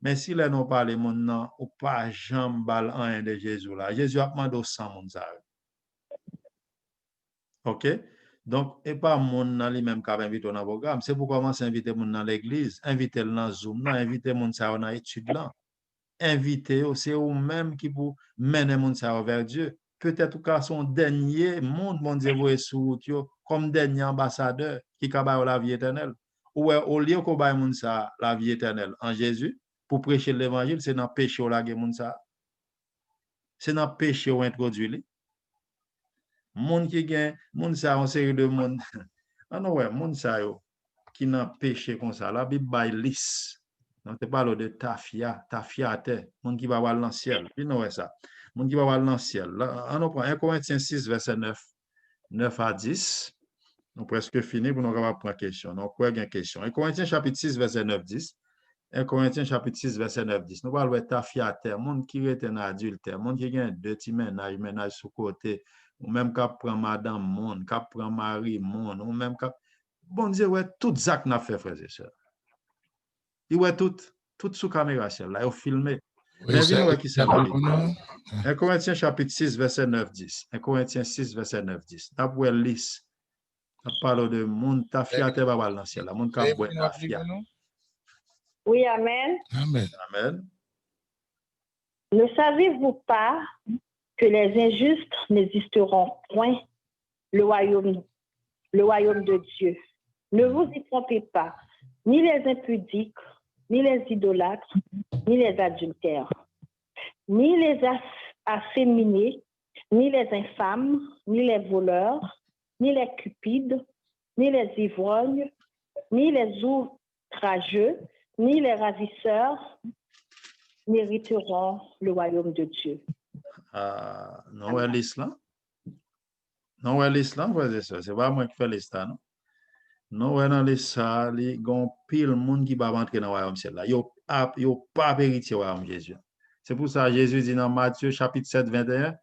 Mais si là, nous parlons maintenant, ou pas jambal un de Jésus là. Jésus a demandé au 100 moun ça. OK? Donc, et pas moun nan li même qui invité dans le programme. C'est pour commencer à inviter moun dans l'église, inviter dans Zoom, inviter moun ça dans étude là. Inviter, c'est eux-mêmes qui pour mener moun ça vers Dieu. Peut-être qu'à son dernier monde, mon Dieu, vous sous comme dernier ambassadeur qui a la vie éternelle. Ou au lieu qu'on baille moun ça la vie éternelle en Jésus, pour prêcher l'évangile, c'est dans le péché ou la moun ça. C'est dans le péché ou introduit li. Moun qui gagne, moun ça en série de monde. Ah non ouais, moun ça yo qui n'a péché comme ça. La Bible baille lisse. On te parle de tafia terre, moun qui va voir dans le ciel. Puis non ouais ça. Moun qui va voir dans le ciel. Là, on prend 1 Corinthiens 6 verset 9 à 10. Nous presque fini pour nous prendre question. Donc quoi une question. 1 Corinthiens chapitre 6 verset 9 10. 1 Corinthiens chapitre 6 verset 9 10. Nous parlons de tafia terre, moun qui est un adulte, moun qui gagne deux petits ménage sous côté. Ou même qu'à prendre madame monde, qu'à prendre mari monde, ou même qu'à bon Dieu ouais tout ça que n'a fait frères et sœurs. Il ouais tout sous caméra là, il filmé. Mais bien ouais qui ça. 1 Corinthiens chapitre 6 verset 9 10. 1 Corinthiens 6 verset 9 10. D'après liste. On parle de monde tafia te va dans ciel, monde qui boit tafia. Oui, amen. Amen. Amen. Ne savez-vous pas que les injustes n'existeront point le royaume de Dieu? Ne vous y trompez pas, ni les impudiques, ni les idolâtres, ni les adultères, ni les afféminés, ni les infâmes, ni les voleurs, ni les cupides, ni les ivrognes, ni les outrageux, ni les ravisseurs n'hériteront le royaume de Dieu. Non, ouais, l'islam. Non, ouais, l'islam, c'est pas moi qui fais l'islam. Non, ouais, dans l'islam, il y a un pile monde qui va rentrer dans le royaume ciel. Il n'y a pas héritier au royaume Jésus. C'est pour ça que Jésus dit dans Matthieu chapitre 7, 21,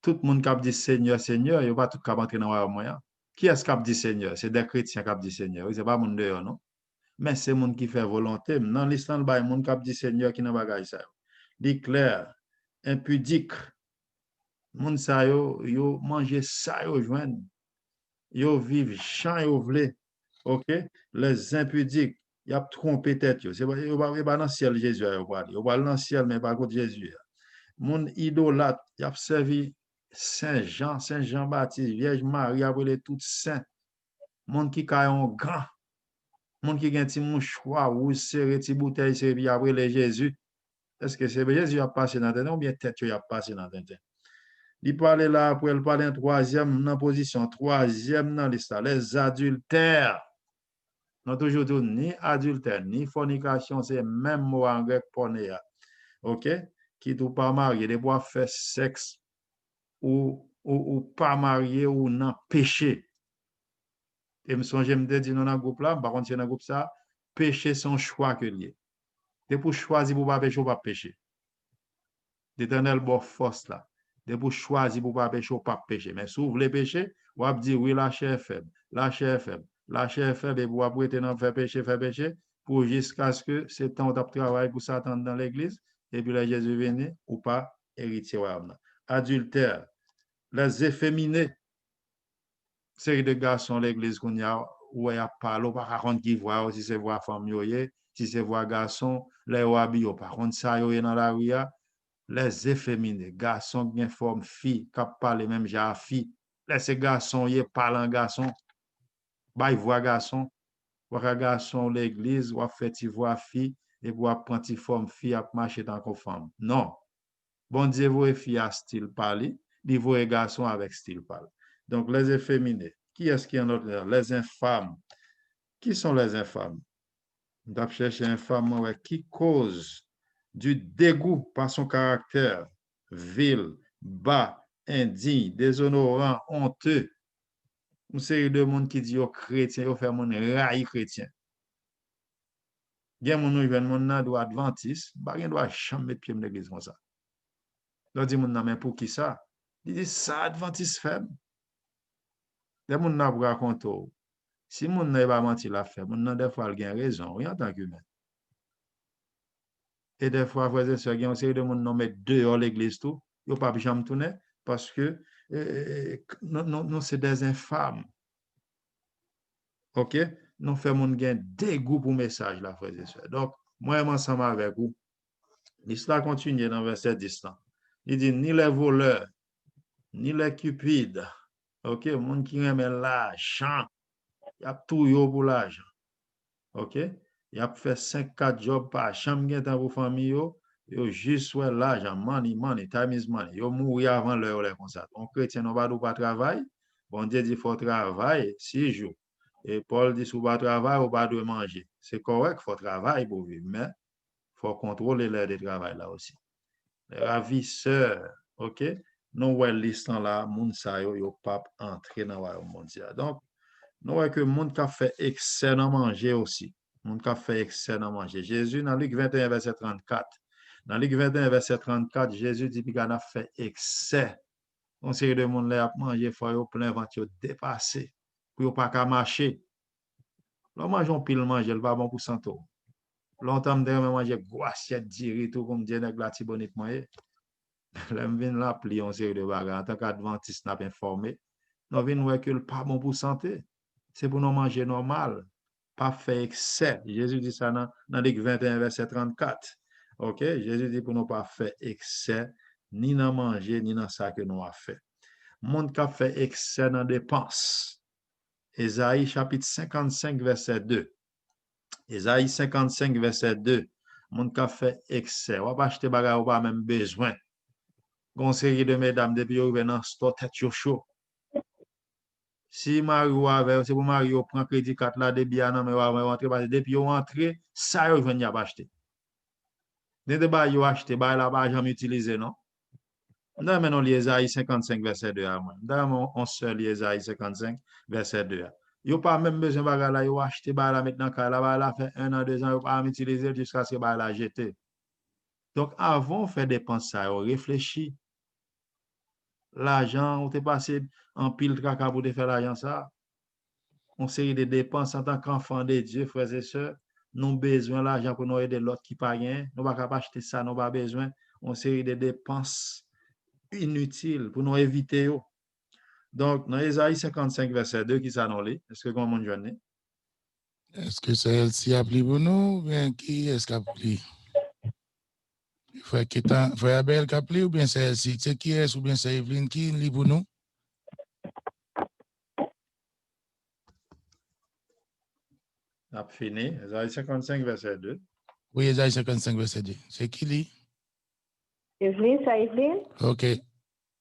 tout le monde qui dit Seigneur, Seigneur, il n'y a pas tout qui va rentrer dans le royaume moyen. Qui est-ce qui dit Seigneur? C'est des chrétiens qui disent Seigneur. Ce n'est pas le monde dehors, non? Mais c'est le monde qui fait volonté. Dans l'islam, il y a des gens qui disent Seigneur qui n'a pas gagné ça. Il clair. Impudique, moun sa yo mange ça yo joindre, yo vive chan yo vle, OK? Les impudiques, y a trompé tête yo, c'est pas dans ciel Jésus yo parle, yo parle dans ciel mais pas contre Jésus. Moun idolâtre, y a servi Saint Jean Baptiste, Vierge Marie après tout saint. Moun qui ka un grand, moun qui gen ti mouchoir ou serré ti bouteille servi après les Jésus. Est-ce que c'est Jésus a passé dans le ou bien tête a passé dans le temps? Il parle là, après il parle en troisième dans position, troisième dans l'histoire, les adultères. Nous toujours dit ni adultère, ni fornication, c'est même mot en grec pornéa. OK? Qui tout pas marié, de pouvoir faire sexe ou pas marié ou non péché. Et je me dis dans un groupe là, par contre, dans un groupe ça, péché son choix que lié. C'est pour choisir pour pas pécher ou pas pécher. L'Éternel bon force là. C'est pour choisir pour pas pécher ou pas pécher. Mais si vous voulez pécher, vous allez dire oui, la chair est faible, la chair est faible, la chair est faible, et vous allez faire pécher, pour jusqu'à ce que c'est temps de travail pour s'attendre dans l'église, et puis là, Jésus venu ou pas héritier. Adultère, les efféminés, série de garçons l'église qu'on y a, où il y a pas, ou par contre qui voit, si c'est voir femme, si c'est voir garçon, les habillés, par contre ça, yo dans la rue, les efféminés, garçons bien forme, filles, qui parlent même genre filles, les garçons, ils parlent en garçon, bah, ils voient garçon, voir garçon l'église, ou fait ils voient fille, et pour apprendre ils forme fille à marcher dans la femme. Non. Bon Dieu, vous filles à style parler, il voit garçon avec style parler. Donc, les efféminés. Qui est-ce qui est notre les infâmes? Qui sont les infâmes? On doit chercher un femme qui cause du dégoût par son caractère, vil, bas, indigne, déshonorant, honteux. Une série de monde qui dit aux chrétiens, ils font mon rail chrétien. Il y a mon doit adventiste, il doit jamais mettre pied dans l'église comme ça. Il dit mon mais pour qui ça? Il dit ça adventiste faible. Les gens n'a pas raconté. Si mon n'a pas menti la fait, mon n'a des fois il a raison, oui en tant qu'humain. Et des fois, frères et sœurs, il y a une série de monde qui met dehors l'église tout, ils n'ont pas jamais tourner parce que non, c'est des infâmes. OK? Nous faisons un dégoût pour le message, là, frères et sœurs. Donc, moi, je ensemble avec vous. L'histoire continue dans verset 10. Il dit, ni les voleurs, ni les cupides, OK? Les gens qui aiment l'argent, il y a tout pour l'argent. OK? Il a fait 5-4 jobs par chambre dans vos familles, yo juste ouais l'argent, money, time is money. Yo mourir avant l'heure comme ça. On chrétien non pas travail. Bon Dieu dit faut travailler 6 jours. Et Paul dit si vous pas travail, vous pas de manger. C'est correct, faut travailler pour vivre, mais faut contrôler l'heure de travail là aussi. Les ravisseurs, OK? Nous ouais listant là, moun sa yo pas entrer dans le monde. Donc nous voyons que le monde qui a fait excès dans manger aussi. Le monde qui a fait excès dans manger. Jésus, dans Luc 21, verset 34. Dans Luc 21, verset 34, Jésus dit qu'il a fait excès. On série de monde là a mangé, il faut plein ventre dépassé. Pour pas qu'à marcher. Là, mangeons pile manger, il va bon pour santé. Longtemps, je manger gros assiette diri tout comme Dieu n'est pas bonite moyen. Là, je viens là, plier on série de bagages. En tant qu'adventiste, n'a pas informé. Nous venons que le pas bon pour santé. C'est pour nous manger normal, pas faire excès. Jésus dit ça dans Luc 21, verset 34. OK? Jésus dit pour nous pas faire excès, ni dans manger, ni dans ça que nous avons fait. Monde qui a fait excès dans dépenses. Ésaïe chapitre 55, verset 2. Ésaïe 55, verset 2. Monde qui a fait excès. On va pas acheter bagarre, on pas même besoin. Conseiller de mesdames, depuis vous venez dans store tête chaud. Si Mario avait, c'est pour Mario prend crédit carte là, des biens, mais va rentrer parce que depuis vous rentrez, ça vous venez à acheter. Dès que vous achetez, bah là pas jamais utilisé non. Dans maintenant l'Ésaïe 55 verset 2 à moi. Dans on seul l'Ésaïe 55 verset 2. Yo pas même besoin bagarre là, yo acheter bah là maintenant car là fait 1 an 2 ans yo pas utiliser jusqu'à ce que bah là jeter. Donc avant faire dépenser ça, réfléchis. L'argent, on t'est passé en pile tracas pour te faire l'argent ça. On série de dépenses en tant qu'enfant de Dieu, frères et sœurs. Nous avons besoin de l'argent pour nous aider l'autre qui pas rien. Nous ne pouvons pas acheter ça, nous n'avons pas besoin. On série de dépenses inutiles pour nous éviter. Donc, dans Ésaïe 55, verset 2, qui s'annonce, est-ce que comment on journée? Est-ce que c'est elle qui a pris pour nous ou bien qui est-ce qui a pris? Frère Abel qui a pris ou bien c'est elle-ci? C'est qui est-ce ou bien c'est Evelyne qui lit pour nous? On a fini. Ésaïe 55, verset 2. Oui, Ésaïe 55, verset 2. C'est qui lit? Evelyne, c'est Evelyne? OK,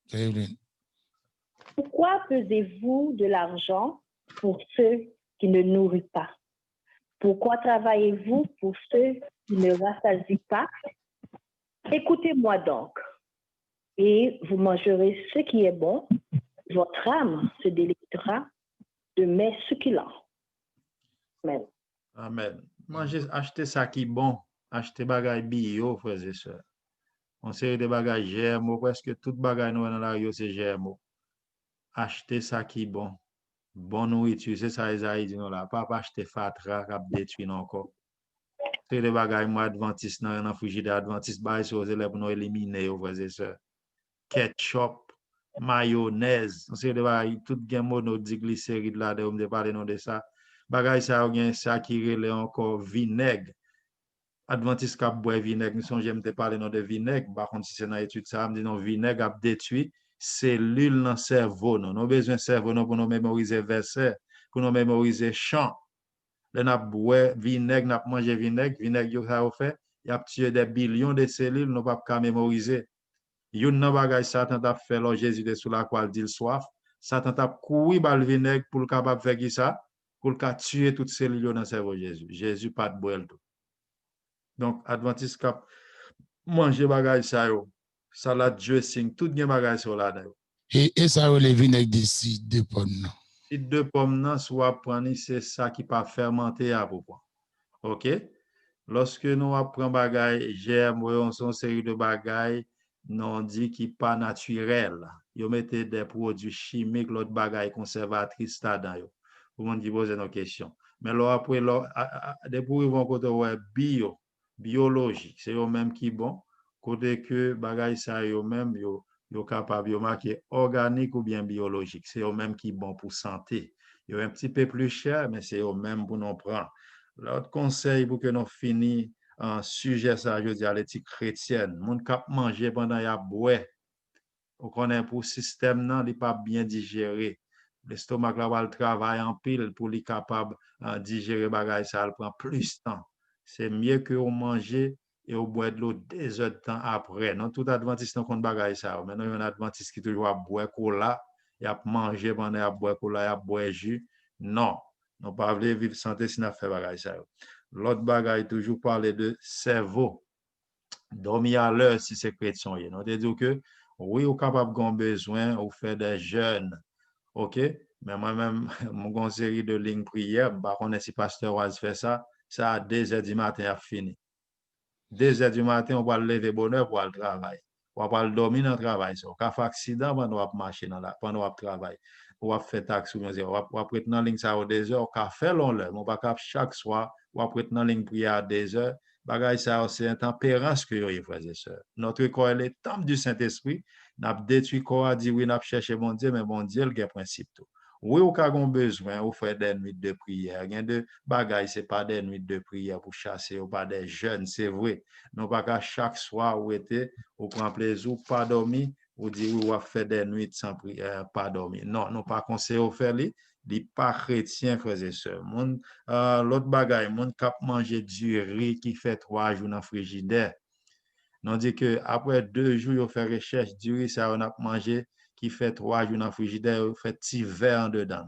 c'est Evelyne. Pourquoi pesez-vous de l'argent pour ceux qui ne nourrissent pas? Pourquoi travaillez-vous pour ceux qui ne rassasient pas? Écoutez-moi donc. et vous mangerez ce qui est bon. Votre âme se délectera de mets succulents. Amen. Amen. Manger, acheter ça qui est bon. Acheter bagay bio, frères et sœurs. On sait des bagages GMO, presque tout bagage nous dans la rue, c'est GMO. Acheter ça qui est bon. Bonne nourriture, c'est ça, Isaïe dit non là. Pas acheter fatra, qui détruit encore. C'est des bagages, moi, adventiste, dans le frigidaire adventiste, bah, ils sont élèves pour nous éliminer, frères et sœurs. Ketchup, mayonnaise, on sait des bagages, tout gain monoglycéride là, on me parler de ça. Bagage ça, on ça qui relève encore vinaigre. Adventiste qui boit vinaigre, nous sommes j'aime te parler de vinaigre, par contre si c'est dans l'étude ça, me dit non vinaigre a détruit cellules dans le cerveau, non, nous besoin de cerveau pour nous mémoriser verset, pour nous mémoriser chant. Là n'a boit vinaigre, n'a manger vinaigre ça fait, il a tué des billions de cellules, nous pas qu'à mémoriser. Yon nan bagay Satan t'a fait là Jésus de sous la croix dit soif, Satan t'a couru bal vinaigre pour capable faire qui ça, pour tuer toutes ces cellules dans le cerveau Jésus. Jésus pas de boire tout. Donc, Adventiste cap manger bagay ça yo. Salade dressing, tout gen bagay sur là dedans. Et ça, les vinaigres d'ici, de pommes. Si deux pommes nan soit prendre c'est ça qui pas fermenté à pourquoi. OK? Lorsque nous apprenons bagay germe, on son série de bagay non dit qui pas naturel. Yo mettez des produits chimiques, l'autre bagay conservatrice là-dedans yo. Pour monde qui pose nos questions. Mais là après des produits vont côté bio biologique, c'est eux même qui bon, côté que bagay ça yo même yo capable yo marquer organique ou bien biologique, c'est eux même qui bon pour santé. Yo un petit peu plus cher mais c'est eux même pour nous prendre. L'autre conseil pour que nous finissions un sujet ça je dis à l'éthique chrétienne, moun k'ap manger pendant y a boire. On connaît pour système non, il pas bien digéré. L'estomac là va le travail en pile pour lui capable digérer bagay ça, il prend plus de temps. C'est mieux que on manger et on boire de l'eau 2 heures de temps après. Non tout adventiste non compte bagay ça. Maintenant il y a un adventiste qui toujours à boire cola, il a manger pendant à boire cola, il a boire jus. Non, non pas vivre santé si n'a fait bagay ça. L'autre bagay toujours parler de cerveau. Dormir à l'heure si c'est chrétien. On te dit que oui, on est capable de besoin, on fait des jeûnes. OK? Mais moi-même, mon série de lignes prière, par contre, si pasteur Oise fait ça à 2 heures du matin, a fini. 2 heures du matin, on va lever bonheur pour le travail. On va dormir dans le travail. On va faire accident pendant qu'on va marcher pendant qu'on travaille. On va faire taxe, on va prêter dans la ligne ça à 2 heures, on va faire long l'heure. On va chaque soir, on va prêter dans la ligne prière à 2 heures. Bagay ça, c'est intempérance que vous frères et sœurs. Notre corps est le temple du Saint-Esprit. N'a détruit corps a dit oui, n'a cherché bon Dieu, mais bon Dieu, le principe tout. Oui, ou ka gon besoin, ou faire des nuits de prière. Gen de bagay, c'est pas des nuits de prière pour chasser, ou pas des jeûnes, c'est vrai. Non pas qu'à chaque soir ou été, ou prend plaisir, ou pas dormir, ou dire ou faire des nuits sans prière, pas dormir. Non, non pas conseil ou faire li pas chrétien, frères et sœurs. L'autre bagay, mon cap manger du riz qui fait 3 jours dans le frigidaire. On dit que après 2 jours, on fait recherche du riz, ça on a mangé qui fait 3 jours dans le frigidaire, on fait petit verre en dedans.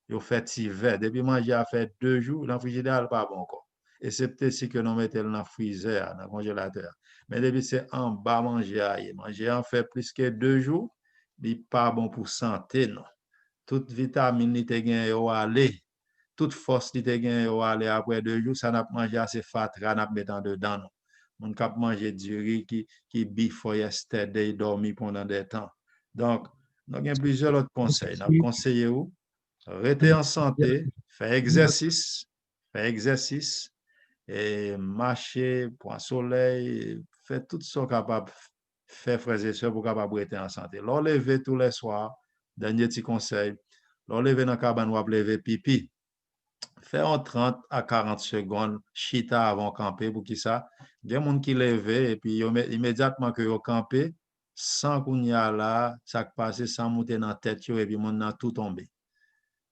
On fait petit verre. Depuis manger a fait 2 jours, dans le frigidaire, il pas bon encore. Et c'est peut-être si que nous mettons dans le freezer, dans le congélateur. Mais depuis c'est en bas manger, manger en fait plus que 2 jours, il n'est pas bon pour santé, non. Toute vitamine qui te gagne au aller, toute force qui te gagne au aller après 2 jours, ça n'a mangé assez fatra, n'a mettre dedans. On cap manger du riz qui before yesterday dormi pendant des temps. Donc, nous avons plusieurs autres conseils. Nous conseillons rester en santé, faire exercice et marcher, prendre soleil, faire tout ce capable faire frères et sœurs pour capable rester en santé. L'enlever tous les soirs, dernier petit conseil, l'enlever dans la cabane ou lever pipi. Faire en 30 à 40 secondes chita avant de camper pour qui ça. Il y a des gens qui lèvent et puis immédiatement que vous campez, sans qu'on y a là, ça passe sans monter dans la tête et puis mon a tout tombé.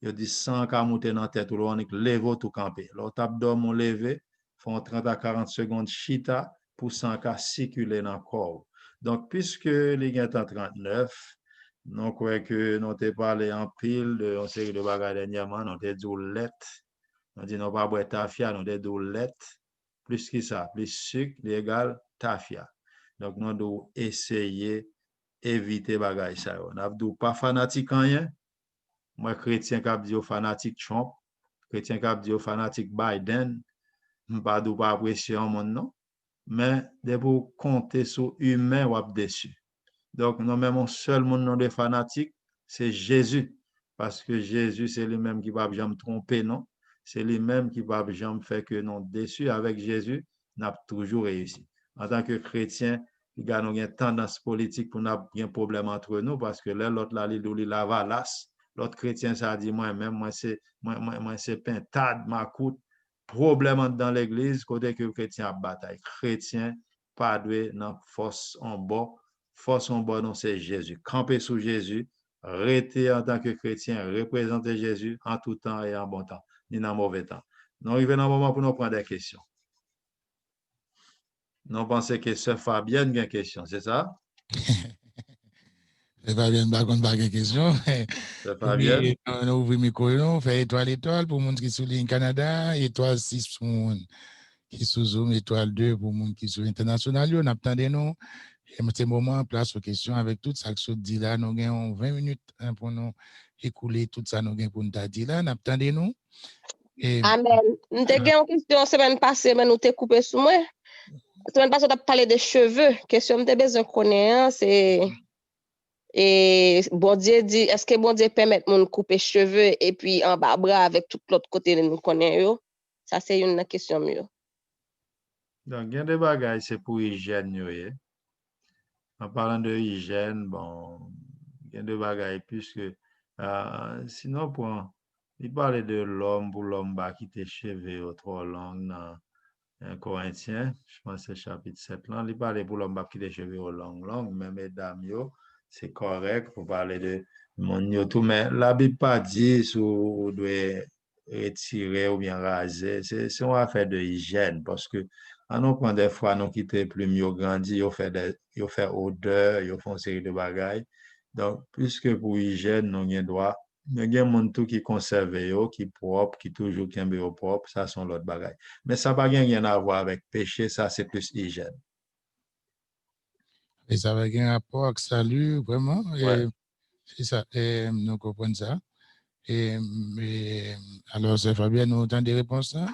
Il dit sans qu'à monter dans la tête, on lève tout camper. L'autre abdomen levé, font 30 à 40 secondes chita pour sans qu'à circuler dans le corps. Donc, puisque les gens sont 39, nous croyons que nous avons parlé en pile de une série de bagages dernièrement, nous avons dit lait. On dit non pas boire tafia, nous avons dit lait. Plus que ça, plus sucre égale tafia. Donc, nous devons essayer éviter bagay ça. On a dit pas fanatique rien. Moi, chrétien qui a dit fanatique Trump, chrétien qui a dit fanatique Biden, pas de pas apprécier un monde, non. Mais de pour compter sur humain ou déçu. Donc, nous même un seul monde non de fanatique, c'est Jésus. Parce que Jésus, c'est lui-même qui va jamais tromper, non? C'est lui-même qui va jamais faire que nous déçus. Avec Jésus, nous avons toujours réussi. En tant que chrétien, il y a une tendance politique pour nous avoir un problème entre nous parce que l'autre, là, il la valasse. L'autre chrétien, ça dit moi-même, moi, c'est pintade, ma coûte. Problème dans l'église, côté que le chrétien a bataille. Chrétien, pas doué, non, force en bas. Force en bas, non, c'est Jésus. Camper sous Jésus, rester en tant que chrétien, représenter Jésus en tout temps et en bon temps, ni dans mauvais temps. Nous arrivons dans un moment pour nous prendre des questions. Nous pensons que Sœur Fabienne a une question, c'est ça? C'est Fabienne, par contre, pas de question. Sœur Fabienne? On ouvre le micro, on fait étoile pour les gens qui sont sur Canada, étoile 6 pour les gens qui sont Zoom, étoile 2 pour les gens qui sont internationaux. On attend nous. C'est le moment, place aux questions avec tout ça que se dit là. Nous avons 20 minutes pour nous écouler tout ça nous pour nous dire là. Nous attendons nous. Amen. Nous avons une question semaine passée, mais nous avons coupé sous moi. Semaine passée, on a parlé des cheveux. Question que besoin de connaître, c'est et bon Dieu dit, est-ce que bon Dieu permet de couper cheveux et puis en bas bras avec tout l'autre côté de nous connaître? Ça, c'est une question mieux. Donc, il y a des bagages, c'est pour hygiène. En parlant de hygiène, bon, il y a des bagages, puisque sinon, il parlait de l'homme pour l'homme qui tes cheveux trop longs dans un Corinthien, je pense que c'est chapitre 7 là, il parlait pour l'homme qui tes cheveux longs, mais mesdames, c'est correct pour parler de mon tout, mais la Bible pas dit si vous devez retirer ou bien raser, c'est une affaire de hygiène, parce que on prend des fois, nous quitter plus mieux grandi, ils fait odeur, ils font une série de bagailles. Donc, puisque pour hygiène, nous avons droit, il y a des gens qui conservent, qui propre, qui toujours qui propre, ça sont l'autre bagaille. Mais ça n'a pas rien à voir avec péché, ça c'est plus hygiène. Et ça va avoir un rapport avec salut, vraiment. Ouais. C'est ça, nous comprenons ça. Alors, c'est Fabien, nous avons des réponses là?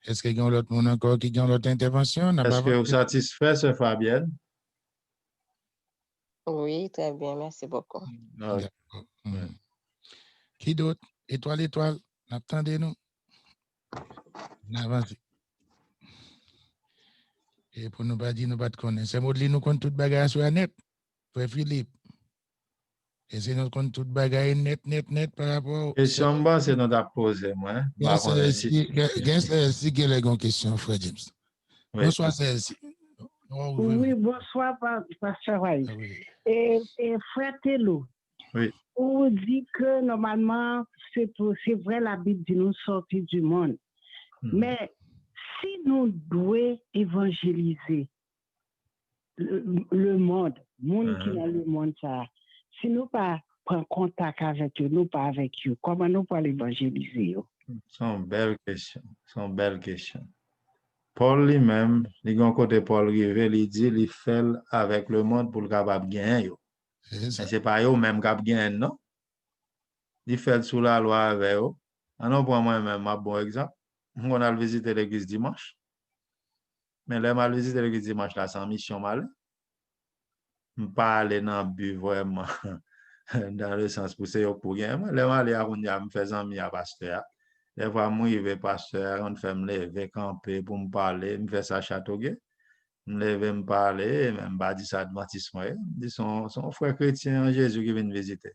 Est-ce qu'il y a l'autre monde encore qui a l'autre intervention? Est-ce que vous satisfait, ce Fabienne? Oui, très bien, merci beaucoup. Okay. Qui d'autre? Étoile, attendez-nous. Avancez. Et pour nous pas dire, nous pas de connaître. C'est Maudely, nous compte toute bagaille sur la net. Frère Philippe. Et c'est nous compte toute bagaille net par rapport. Question bas, c'est notre à poser, moi. Celle-ci, qui est la question, Frère James. Oui. Bonsoir, celle-ci. Oui, bonsoir, Pasteur Ray. Et Frère Tello. Oui. On dit que normalement, c'est vrai, la Bible dit nous sortir du monde. Mais si nous devons évangéliser le monde qui est dans le monde, ça, si nous pas prendre contact avec eux, nous pas avec eux, comment nous pouvons évangéliser? C'est une belle question. Paul lui-même, il a côté Paul Rivet, il dit il fait avec le monde pour le capable gagner. Mais ce n'est pas eux même qui gagnent, non? Il fait sous la loi avec eux. Alors, pour moi-même, un bon exemple, on a visité l'église dimanche. Mais là, on visité l'église dimanche, là, c'est en mission mal. Je ne pas aller dans le but vraiment, dans le sens pour c'est pour gagner. Là, on allait à me faire amis à pasteur. Des fois, moi, je vais pasteur, on fait me lever, camper pour me parler, me faire ça chatouiller. Me lever, me parler, même pas dire ça adventisme. Ils sont frères chrétiens en Jésus qui viennent visiter.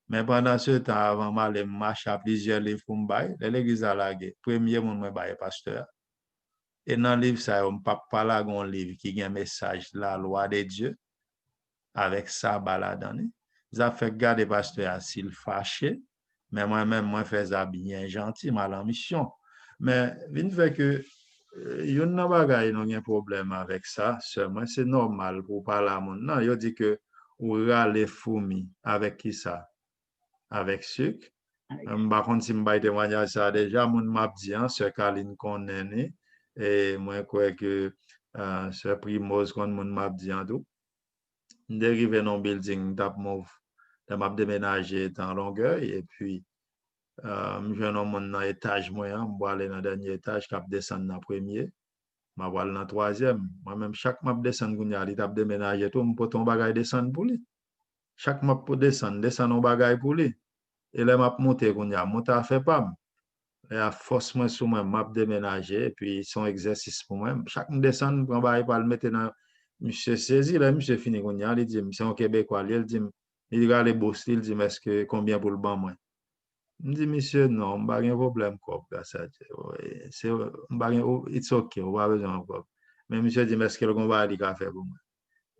Mais pendant ce temps, avant de marcher à plusieurs livres pour me bailler, l'église a lagué. Premier, mon me bailler pasteur. Et dans le livre, ça, on ne peut pas parler d'un livre qui a un message, la loi de Dieu, avec ça, balade. Ça fait garder pasteur s'il fâché. Mais moi-même, moi, fais ça bien gentil, mal en mission. Mais, il fait que, il y a un problème avec ça, seulement c'est normal pour parler à mon. Non, il dit que, ou les fourmis, avec qui ça? Avec sucre. Par contre, si je vais témoigner ça, déjà, mon m'a dit, ce Caline connaît, et moi, je crois que ce Primoz, quand mon m'a dit, Dérivé dans le building, je m'a déménagé dans Longueuil et puis je vais dans l'étage moyen, je vais aller dans le dernier étage, je descendre dans le premier, je vais aller dans le troisième. Moi-même, chaque map descendre, je vais déménager tout, je peux ton bagage descendre pour lui. Chaque map pour descendre un bagage pour lui. Et là, je monter, monter à faire pas. Et à force, moi, sur moi, map déménager, et puis son exercice pour moi. Chaque descend, je prends bagage pour le mettre dans. Monsieur saisi, là, monsieur fini, il dit, monsieur un Québécois, il dit, il regarde les boss, il dit, mais est-ce que combien pour le banc, moi? Je dis, monsieur, non, je n'ai pas de problème, quoi. C'est, it's okay, on va besoin de quoi. Mais monsieur dit, mais est-ce que le combat a fait pour moi?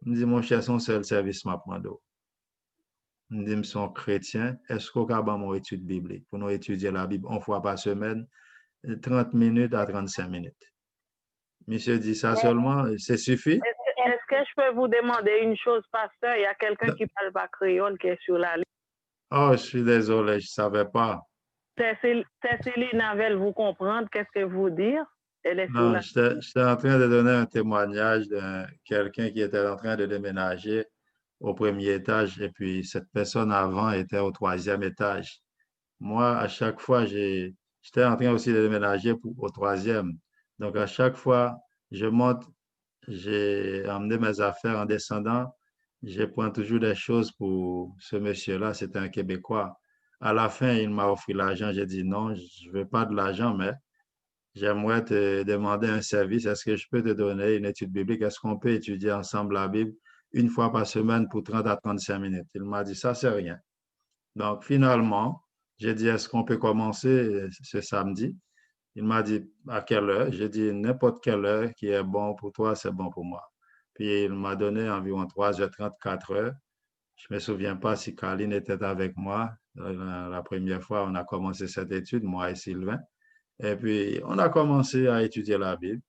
Je dis, mon cher, son seul service m'a demandé. Je dis, je suis chrétien, est-ce qu'on a mon étude biblique pour nous étudier la Bible une fois par semaine, 30 minutes à 35 minutes? Monsieur dit ça seulement, c'est suffit? Est-ce que je peux vous demander une chose, pasteur? Il y a quelqu'un qui parle pas créole qui est sur la ligne. Oh, je suis désolé, je ne savais pas. Cécilie Navel, vous comprendre qu'est-ce que vous dire? Non, j'étais en train de donner un témoignage de quelqu'un qui était en train de déménager au premier étage et puis cette personne avant était au troisième étage. Moi, à chaque fois, j'étais en train aussi de déménager au troisième. Donc, à chaque fois, je monte, j'ai emmené mes affaires en descendant. Je prends toujours des choses pour ce monsieur-là, c'était un Québécois. À la fin, il m'a offert l'argent. J'ai dit non, je ne veux pas de l'argent, mais j'aimerais te demander un service. Est-ce que je peux te donner une étude biblique? Est-ce qu'on peut étudier ensemble la Bible une fois par semaine pour 30 à 35 minutes? Il m'a dit ça, c'est rien. Donc, finalement, j'ai dit, est-ce qu'on peut commencer ce samedi? Il m'a dit, à quelle heure? J'ai dit, n'importe quelle heure qui est bon pour toi, c'est bon pour moi. Puis, il m'a donné environ 3h30, 4h. Je ne me souviens pas si Caroline était avec moi. La première fois, on a commencé cette étude, moi et Sylvain. Et puis, on a commencé à étudier la Bible.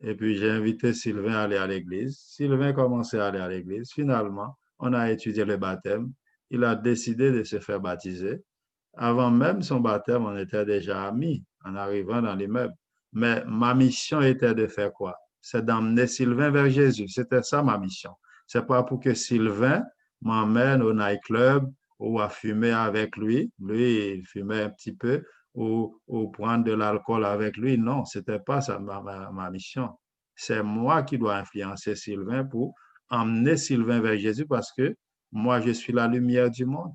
Et puis, j'ai invité Sylvain à aller à l'église. Sylvain a commencé à aller à l'église. Finalement, on a étudié le baptême. Il a décidé de se faire baptiser. Avant même son baptême, on était déjà amis en arrivant dans l'immeuble. Mais ma mission était de faire quoi? C'est d'emmener Sylvain vers Jésus. C'était ça ma mission. C'est pas pour que Sylvain m'emmène au nightclub ou à fumer avec lui. Lui, il fumait un petit peu ou prendre de l'alcool avec lui. Non, c'était pas ça ma mission. C'est moi qui dois influencer Sylvain pour emmener Sylvain vers Jésus parce que moi, je suis la lumière du monde.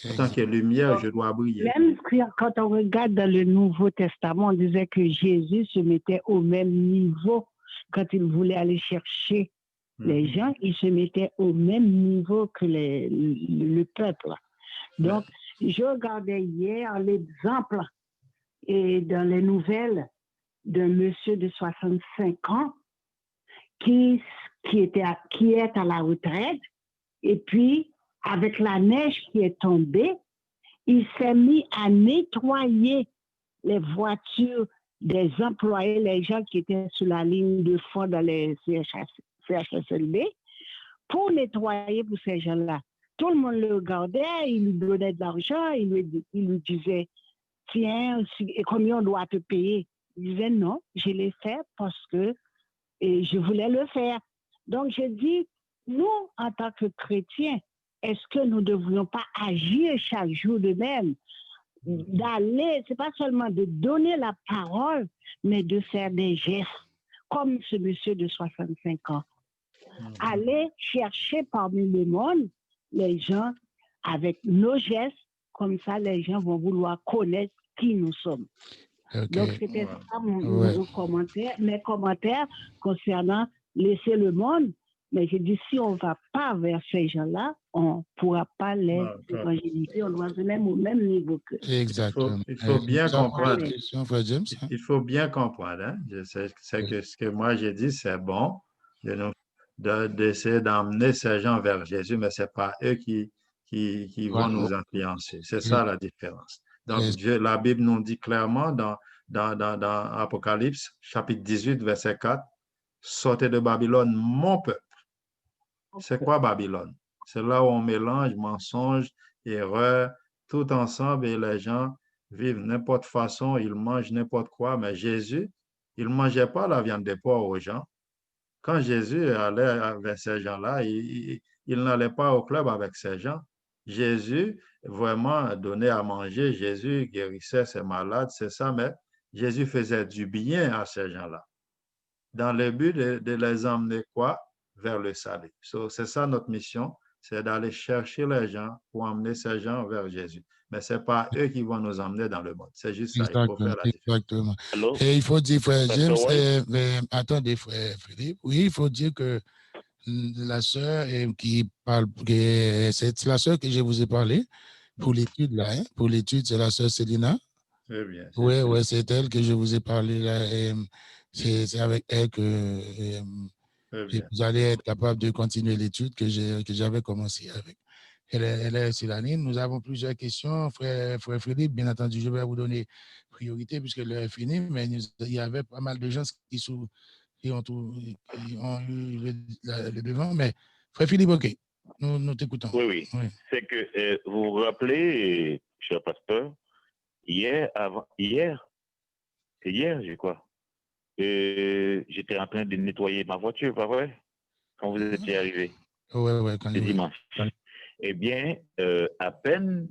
En tant que lumière, je dois briller. Même quand on regarde dans le Nouveau Testament, on disait que Jésus se mettait au même niveau quand il voulait aller chercher les gens, il se mettait au même niveau que le peuple. Donc, je regardais hier l'exemple et dans les nouvelles d'un monsieur de 65 ans qui est à la retraite et puis avec la neige qui est tombée, il s'est mis à nettoyer les voitures des employés, les gens qui étaient sur la ligne de fond dans les CHSLD, pour nettoyer pour ces gens-là. Tout le monde le regardait, il lui donnait de l'argent, il lui disait, tiens, combien on doit te payer? Il disait, non, je l'ai fait parce que je voulais le faire. Donc, je dis, nous, en tant que chrétiens, est-ce que nous ne devrions pas agir chaque jour de même? D'aller, c'est pas seulement de donner la parole, mais de faire des gestes, comme ce monsieur de 65 ans. Aller chercher parmi le monde les gens avec nos gestes, comme ça les gens vont vouloir connaître qui nous sommes. Okay. Donc c'était ça mes commentaires concernant laisser le monde. Mais j'ai dit, si on ne va pas vers ces gens-là, on ne pourra pas les évangéliser. On doit se mettre au même niveau qu'eux. Exactement. Il faut bien comprendre. Il faut bien comprendre. Hein? Ce que moi j'ai dit, c'est bon d'essayer d'emmener ces gens vers Jésus, mais ce n'est pas eux qui vont nous influencer. C'est ça la différence. Donc, la Bible nous dit clairement dans Apocalypse, chapitre 18, verset 4, « Sortez de Babylone, mon peuple. » C'est quoi Babylone? C'est là où on mélange mensonges, erreurs, tout ensemble et les gens vivent n'importe façon, ils mangent n'importe quoi. Mais Jésus, il ne mangeait pas la viande de porc aux gens. quand Jésus allait vers ces gens-là, il n'allait pas au club avec ces gens. Jésus vraiment donnait à manger, Jésus guérissait ses malades, c'est ça, mais Jésus faisait du bien à ces gens-là, dans le but de les emmener quoi? Vers le salut. C'est ça notre mission, c'est d'aller chercher les gens pour emmener ces gens vers Jésus. Mais ce n'est pas eux qui vont nous emmener dans le monde. C'est juste ça, il faut faire la différence. Exactement. Allô? Et il faut dire, frère James, Pasteur attendez, frère Philippe, oui, il faut dire que la sœur qui parle, c'est la sœur que je vous ai parlé pour l'étude, là, hein, pour l'étude, c'est la sœur Célina. Très bien. Oui, ouais, c'est elle que je vous ai parlé, là, c'est avec elle que vous allez être capable de continuer l'étude que j'avais commencé avec. Elle est Célanine. Nous avons plusieurs questions. Frère Philippe, bien entendu, je vais vous donner priorité puisque l'heure est finie, mais il y avait pas mal de gens qui ont eu le devant. Mais Frère Philippe, OK, nous t'écoutons. Oui. C'est que vous vous rappelez, cher pasteur, hier, je crois, j'étais en train de nettoyer ma voiture, pas vrai? Quand vous étiez arrivé. Oui, quand dimanche. Eh bien, à peine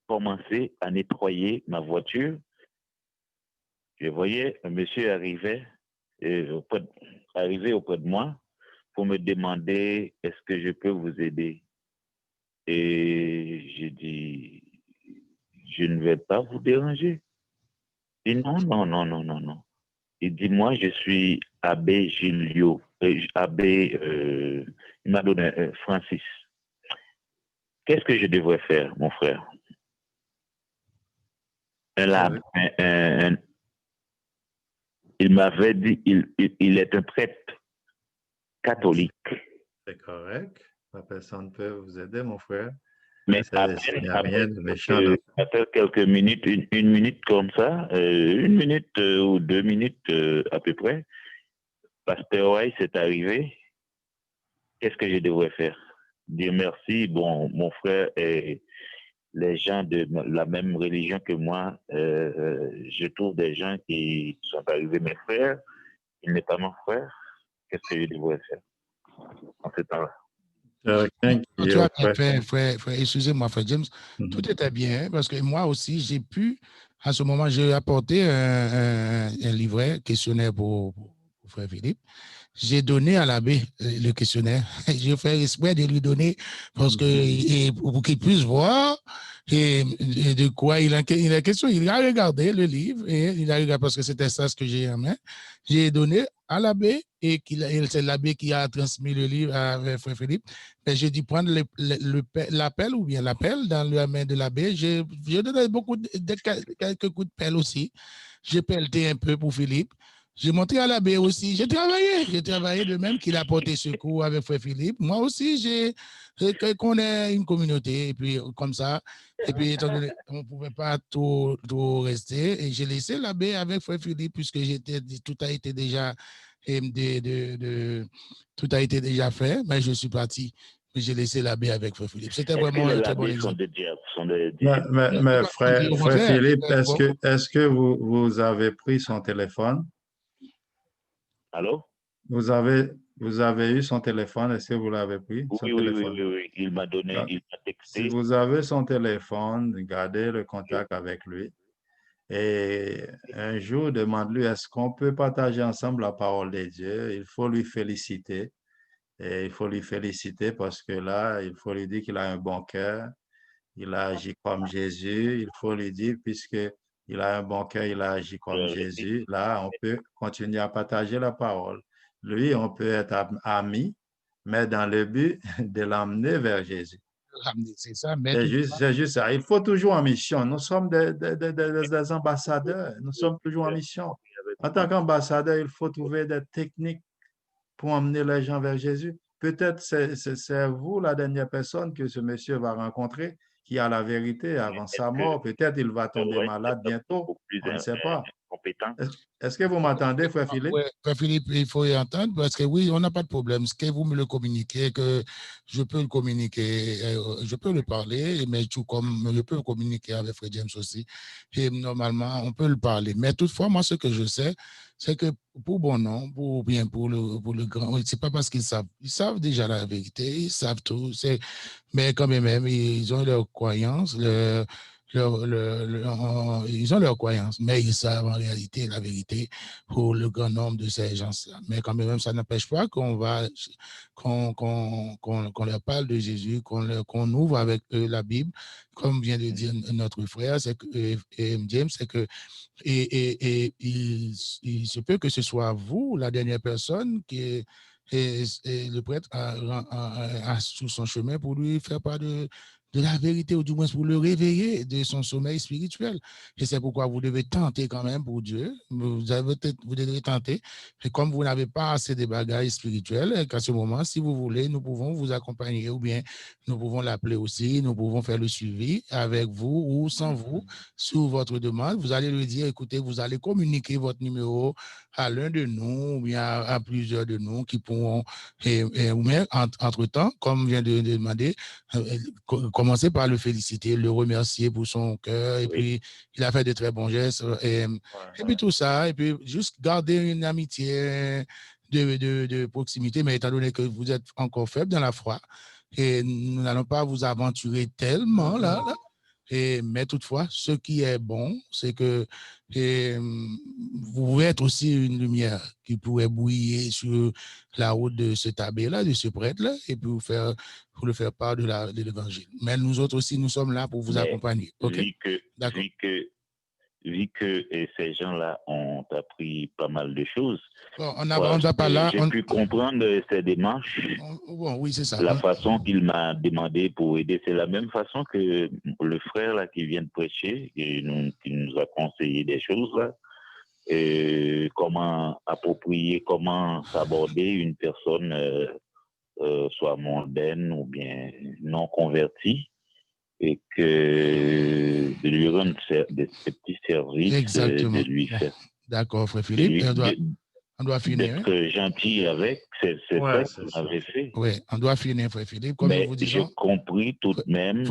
commencé à nettoyer ma voiture, je voyais un monsieur arriver auprès de moi pour me demander est-ce que je peux vous aider. Et j'ai dit, je ne vais pas vous déranger. Il dit non. Il dit, moi, je suis abbé Julio, il m'a donné Francis. Qu'est-ce que je devrais faire, mon frère? Il m'avait dit, il est un prêtre catholique. C'est correct. La personne peut vous aider, mon frère. Mais il n'y a rien de méchant. Après quelques minutes, une minute comme ça, une minute ou 2 minutes à peu près, Pasteur White s'est arrivé. Qu'est-ce que je devrais faire? Dire merci. Bon, mon frère et les gens de la même religion que moi, je trouve des gens qui sont arrivés mes frères. Il n'est pas mon frère. Qu'est-ce que je devrais faire en ce temps-là? Tu as bien fait, frère, excusez-moi, frère James. Tout était bien, parce que moi aussi, j'ai pu, à ce moment, j'ai apporté un livret, questionnaire pour frère Philippe. J'ai donné à l'abbé le questionnaire. J'ai fait exprès de lui donner parce que, pour qu'il puisse voir de quoi il a question. Il a regardé le livre et il a regardé parce que c'était ça ce que j'ai en main. J'ai donné à l'abbé et c'est l'abbé qui a transmis le livre à frère Philippe. Mais j'ai dû prendre l'appel ou bien l'appel dans la main de l'abbé. J'ai donné quelques coups de pelle aussi. J'ai pelleté un peu pour Philippe. J'ai montré à l'abbé aussi. J'ai travaillé de même qu'il a porté secours avec frère Philippe. Moi aussi, j'ai connais une communauté et puis comme ça. Et puis, étant donné qu'on ne pouvait pas tout rester, et j'ai laissé l'abbé avec frère Philippe puisque tout a été déjà tout a été déjà fait, mais je suis parti. J'ai laissé l'abbé avec frère Philippe. C'était vraiment un très bon exemple. Mais frère Philippe, est-ce que vous avez pris son téléphone? Allô? Vous avez eu son téléphone, est-ce que vous l'avez pris? Oui. Il m'a donné, il m'a texté. Si vous avez son téléphone, gardez le contact avec lui. Et un jour, demande-lui, est-ce qu'on peut partager ensemble la parole de Dieu? Il faut lui féliciter. Et il faut lui féliciter parce que là, il faut lui dire qu'il a un bon cœur. Il a agi comme Jésus. Il faut lui dire, puisqu'il a un bon cœur, il a agi comme Jésus. Là, on peut continuer à partager la parole. Lui, on peut être amis, mais dans le but de l'emmener vers Jésus. C'est ça, c'est juste ça. Il faut toujours en mission. Nous sommes des ambassadeurs. Nous sommes toujours en mission. En tant qu'ambassadeur, il faut trouver des techniques pour emmener les gens vers Jésus. Peut-être c'est vous la dernière personne que ce monsieur va rencontrer qui a la vérité avant sa mort. Peut-être il va tomber malade bientôt. On ne sait pas. compétent. Est-ce que vous m'entendez, frère Philippe? Oui, frère Philippe, il faut y entendre parce que oui, on n'a pas de problème. Ce que vous me le communiquez, que je peux le communiquer, je peux le parler, mais tout comme je peux le communiquer avec frère James aussi. Et normalement, on peut le parler. Mais toutefois, moi, ce que je sais, c'est que pour bon nom, pour bien pour le grand, c'est pas parce qu'ils savent déjà la vérité, ils savent tout. Mais quand même, ils ont leurs croyances, ils ont leurs croyances, mais ils savent en réalité la vérité pour le grand nombre de ces gens-là. Mais quand même, ça n'empêche pas qu'on leur parle de Jésus, qu'on ouvre avec eux la Bible, comme vient de dire notre frère, c'est que James, c'est que il se peut que ce soit vous, la dernière personne qui est le prêtre sur son chemin pour lui faire part de la vérité, ou du moins pour le réveiller de son sommeil spirituel. Et c'est pourquoi vous devez tenter quand même pour Dieu. Vous devez tenter. Et comme vous n'avez pas assez de bagages spirituels, qu'à ce moment, si vous voulez, nous pouvons vous accompagner, ou bien nous pouvons l'appeler aussi, nous pouvons faire le suivi avec vous ou sans vous, sur votre demande. Vous allez lui dire, écoutez, vous allez communiquer votre numéro à l'un de nous, ou bien à plusieurs de nous qui pourront, ou bien entre-temps, comme vient de demander, commencer par le féliciter, le remercier pour son cœur, et puis il a fait de très bons gestes, et puis tout ça, et puis juste garder une amitié de proximité, mais étant donné que vous êtes encore faible dans la foi, et nous n'allons pas vous aventurer tellement là. Mais toutefois, ce qui est bon, c'est que vous pouvez être aussi une lumière qui pourrait briller sur la route de ce tabbé-là, de ce prêtre-là, et puis pour le faire part de l'évangile. Mais nous autres aussi, nous sommes là pour vous accompagner. Okay? Vu que ces gens-là ont appris pas mal de choses, bon, on va pas là. J'ai pu comprendre ces démarches. Bon, oui, c'est ça. La façon qu'il m'a demandé pour aider, c'est la même façon que le frère là qui vient de prêcher, qui nous a conseillé des choses là, comment approprier, comment s'aborder une personne soit mondaine ou bien non convertie, et que de lui rendre des petits services. Exactement. De lui faire. D'accord, frère Philippe. On doit finir. D'être gentil avec, c'est ça qu'il avait fait. Oui, on doit finir, frère Philippe. Comme mais vous disons, j'ai compris tout de même,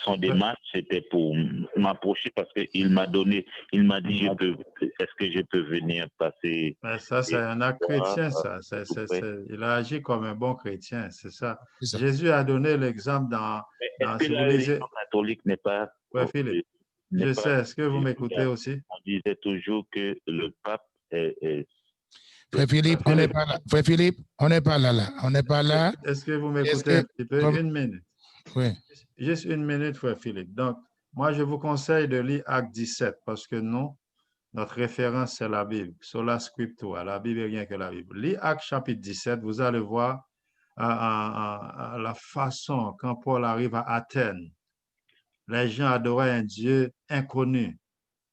son démarche, c'était pour m'approcher parce qu'il m'a dit, est-ce que je peux venir passer. Mais ça, c'est un acte chrétien, ça. Il a agi comme un bon chrétien, c'est ça. Jésus a donné l'exemple dans si vous lisez. Catholique n'est pas. Oui, Philippe, je sais. Est-ce que vous m'écoutez aussi? On disait toujours que le pape est Frère Philippe, on n'est pas là. Frère Philippe, on n'est pas là. On n'est pas là. Est-ce que vous m'écoutez un petit peu? Une minute. Oui. Juste une minute, frère Philippe. Donc, moi, je vous conseille de lire Acte 17 parce que nous, notre référence, c'est la Bible. Sola Scriptura. La Bible est rien que la Bible. Lis Acte chapitre 17, vous allez voir la façon quand Paul arrive à Athènes. Les gens adoraient un Dieu inconnu.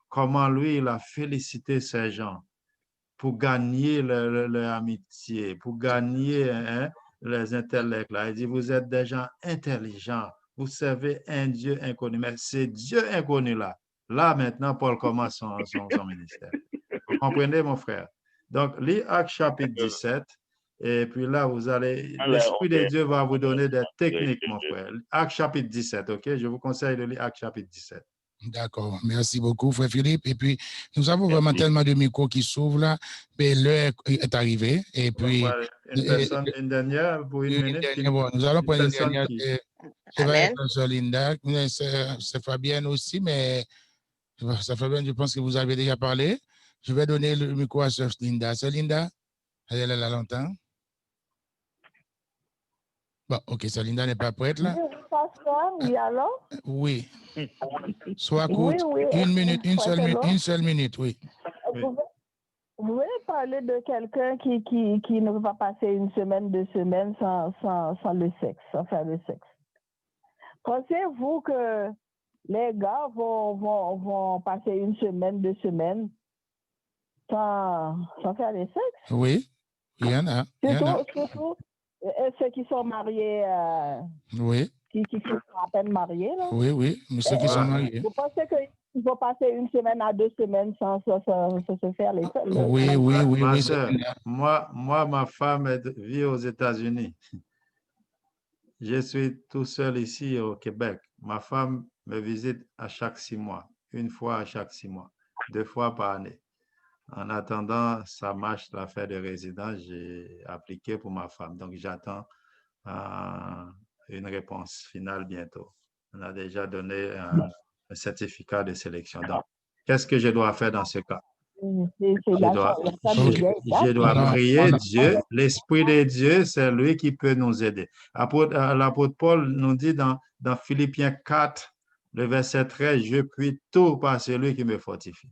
Comment lui, il a félicité ces gens pour gagner leur amitié, pour gagner les intellects. Là. Il dit, vous êtes des gens intelligents, vous servez un Dieu inconnu. Mais c'est Dieu inconnu là. Là, maintenant, Paul commence son ministère. Vous comprenez, mon frère? Donc, lis Actes chapitre 17, et puis là, vous allez, l'Esprit de Dieu va vous donner des techniques, mon frère. Actes chapitre 17, OK? Je vous conseille de lire Actes chapitre 17. D'accord, merci beaucoup, frère Philippe. Et puis, nous avons vraiment tellement de micros qui s'ouvrent là, mais l'heure est arrivée. Et puis, une dernière pour une minute. Bon, nous allons prendre une dernière. Ça va être sur Linda, c'est Fabienne aussi, mais ça Fabienne, je pense que vous avez déjà parlé. Je vais donner le micro à Sœur Linda. Sœur Linda, elle est là longtemps. Bon, ok, Sœur Linda n'est pas prête là. Oui, alors? Oui. Sois courte. Oui. Une minute, une seule minute, oui. Vous voulez parler de quelqu'un qui ne va pas passer une semaine, 2 semaines sans le sexe, sans faire le sexe. Pensez-vous que les gars vont passer une semaine, 2 semaines sans faire le sexe? Oui, il y en a. Surtout ceux qui sont mariés. Oui. Qui sont à peine mariés. Là. Oui, mais ceux qui sont mariés. Vous pensez qu'il qu'il faut passer 1 semaine à 2 semaines sans se faire les choses. Oui. Ma soeur, moi, ma femme vit aux États-Unis. Je suis tout seul ici au Québec. Ma femme me visite à chaque 6 mois, 1 fois à chaque 6 mois, 2 fois par année. En attendant, ça marche l'affaire de résidence, j'ai appliqué pour ma femme. Donc, j'attends une réponse finale bientôt. On a déjà donné un certificat de sélection. Donc, qu'est-ce que je dois faire dans ce cas? Je dois prier Dieu. L'Esprit de Dieu, c'est lui qui peut nous aider. L'apôtre Paul nous dit dans Philippiens 4, le verset 13, je puis tout par celui qui me fortifie.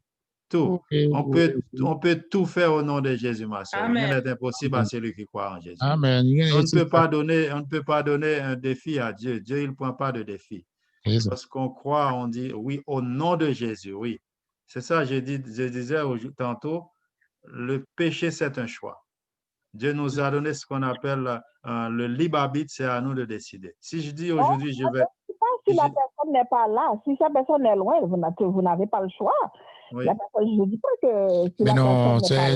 Tout. On peut tout faire au nom de Jésus, ma soeur. Rien n'est impossible à celui qui croit en Jésus. Amen. On ne peut pas donner un défi à Dieu. Dieu, il ne prend pas de défi. Lorsqu'on croit, on dit oui, au nom de Jésus, oui. C'est ça, je disais tantôt, le péché, c'est un choix. Dieu nous a donné ce qu'on appelle le libre arbitre, c'est à nous de décider. Si je dis aujourd'hui, je vais... Si la personne n'est pas là, si cette personne est loin, vous n'avez pas le choix. Oui. La personne, je ne dis pas que si mais la non, personne n'est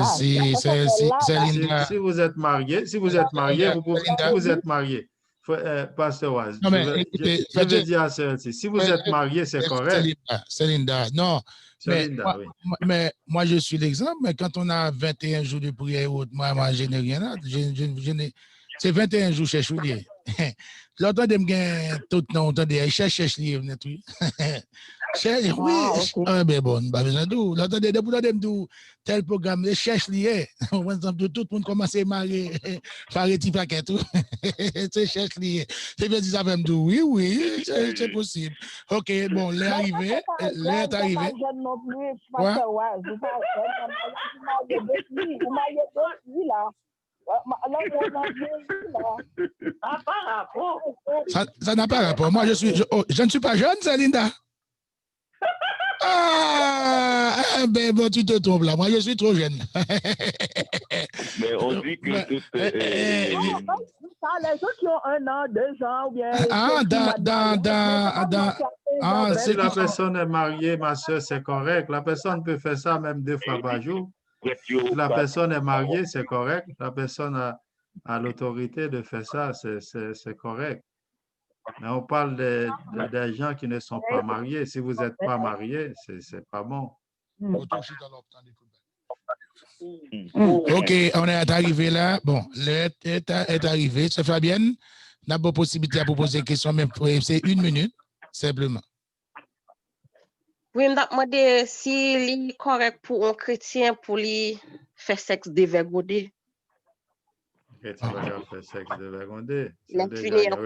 pas là. Si vous êtes marié, vous pouvez, si vous êtes marié, Pasteur Waz, je vais dire à celle-ci, si vous êtes marié, c'est correct. C'est Linda, non. Oui. Mais moi, je suis l'exemple, mais quand on a 21 jours de prière, moi je n'ai rien là. C'est 21 jours chez Choulier. L'autre de me tout le temps, on cherche livre, oui. Mais bon, pas besoin de tout. L'autre de tel programme, les cherche lié. Tout le monde commence à marier, faire des petits paquets, tout. C'est cherche lié. C'est bien dit ça même tout. Oui, c'est possible. Ok, bon, l'est arrivé. Quoi? Ça n'a pas rapport. Moi, je ne suis pas jeune, c'est Linda. Ben bon, tu te trompes là. Moi, je suis trop jeune. Mais on dit que tout les gens qui ont 1 an, 2 ans, ou bien... Si la personne est mariée, ma soeur, c'est correct. La personne peut faire ça même 2 fois par jour. Si la personne est mariée, c'est correct. La personne a l'autorité de faire ça, c'est correct. Mais on parle des gens qui ne sont pas mariés. Si vous n'êtes pas marié, c'est pas bon. Ok, on est arrivé là. Bon, l'heure est arrivé. C'est Fabienne. On a pas possibilité pour poser une question, même c'est 1 minute, simplement. Oui, je me demande si c'est correct pour un chrétien pour lui faire sexe dévergondé. Chrétien va faire sexe dévergondé. Les finir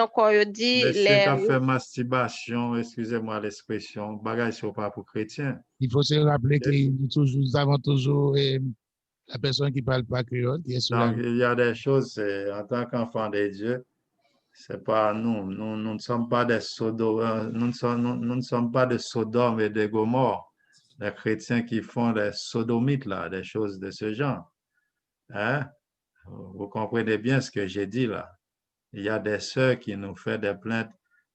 encore, je dis... Les qui fait masturbation, excusez-moi l'expression, bagage sont pas pour chrétiens. Il faut se rappeler que nous avons toujours la personne qui ne parle pas créole. Donc, il y a des choses, en tant qu'enfant de Dieu, c'est pas nous. Nous ne sommes pas des Sodome, nous ne sommes pas de Sodome et de Gomorre. Les chrétiens qui font des sodomites, là, des choses de ce genre. Hein? Vous comprenez bien ce que j'ai dit là. Il y a des sœurs qui nous font des plaintes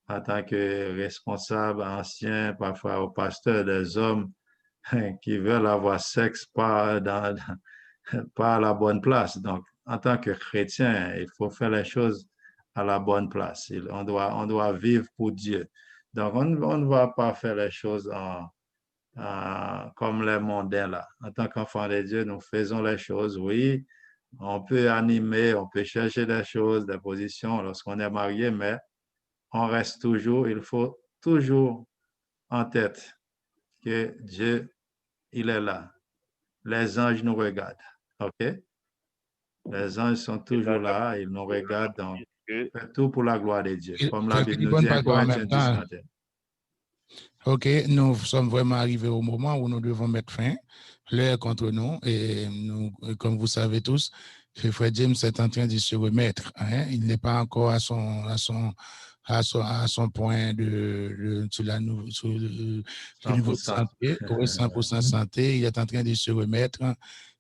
en tant que responsables anciens, parfois au pasteur, des hommes qui veulent avoir sexe pas à la bonne place. Donc, en tant que chrétien, il faut faire les choses à la bonne place. On doit vivre pour Dieu. Donc, on ne va pas faire les choses comme les mondains là. En tant qu'enfants de Dieu, nous faisons les choses, oui. On peut animer, on peut chercher des choses, des positions lorsqu'on est marié, mais on reste toujours, il faut toujours en tête que Dieu, il est là. Les anges nous regardent, ok? Les anges sont toujours là, ils nous regardent, donc fait tout pour la gloire de Dieu, comme la Bible nous dit en Corinthiens 10. Ok, nous sommes vraiment arrivés au moment où nous devons mettre fin. L'heure contre nous, et nous, comme vous savez tous, Frère James est en train de se remettre. Hein? Il n'est pas encore à son point sur le niveau de santé, 100% santé. Il est en train de se remettre.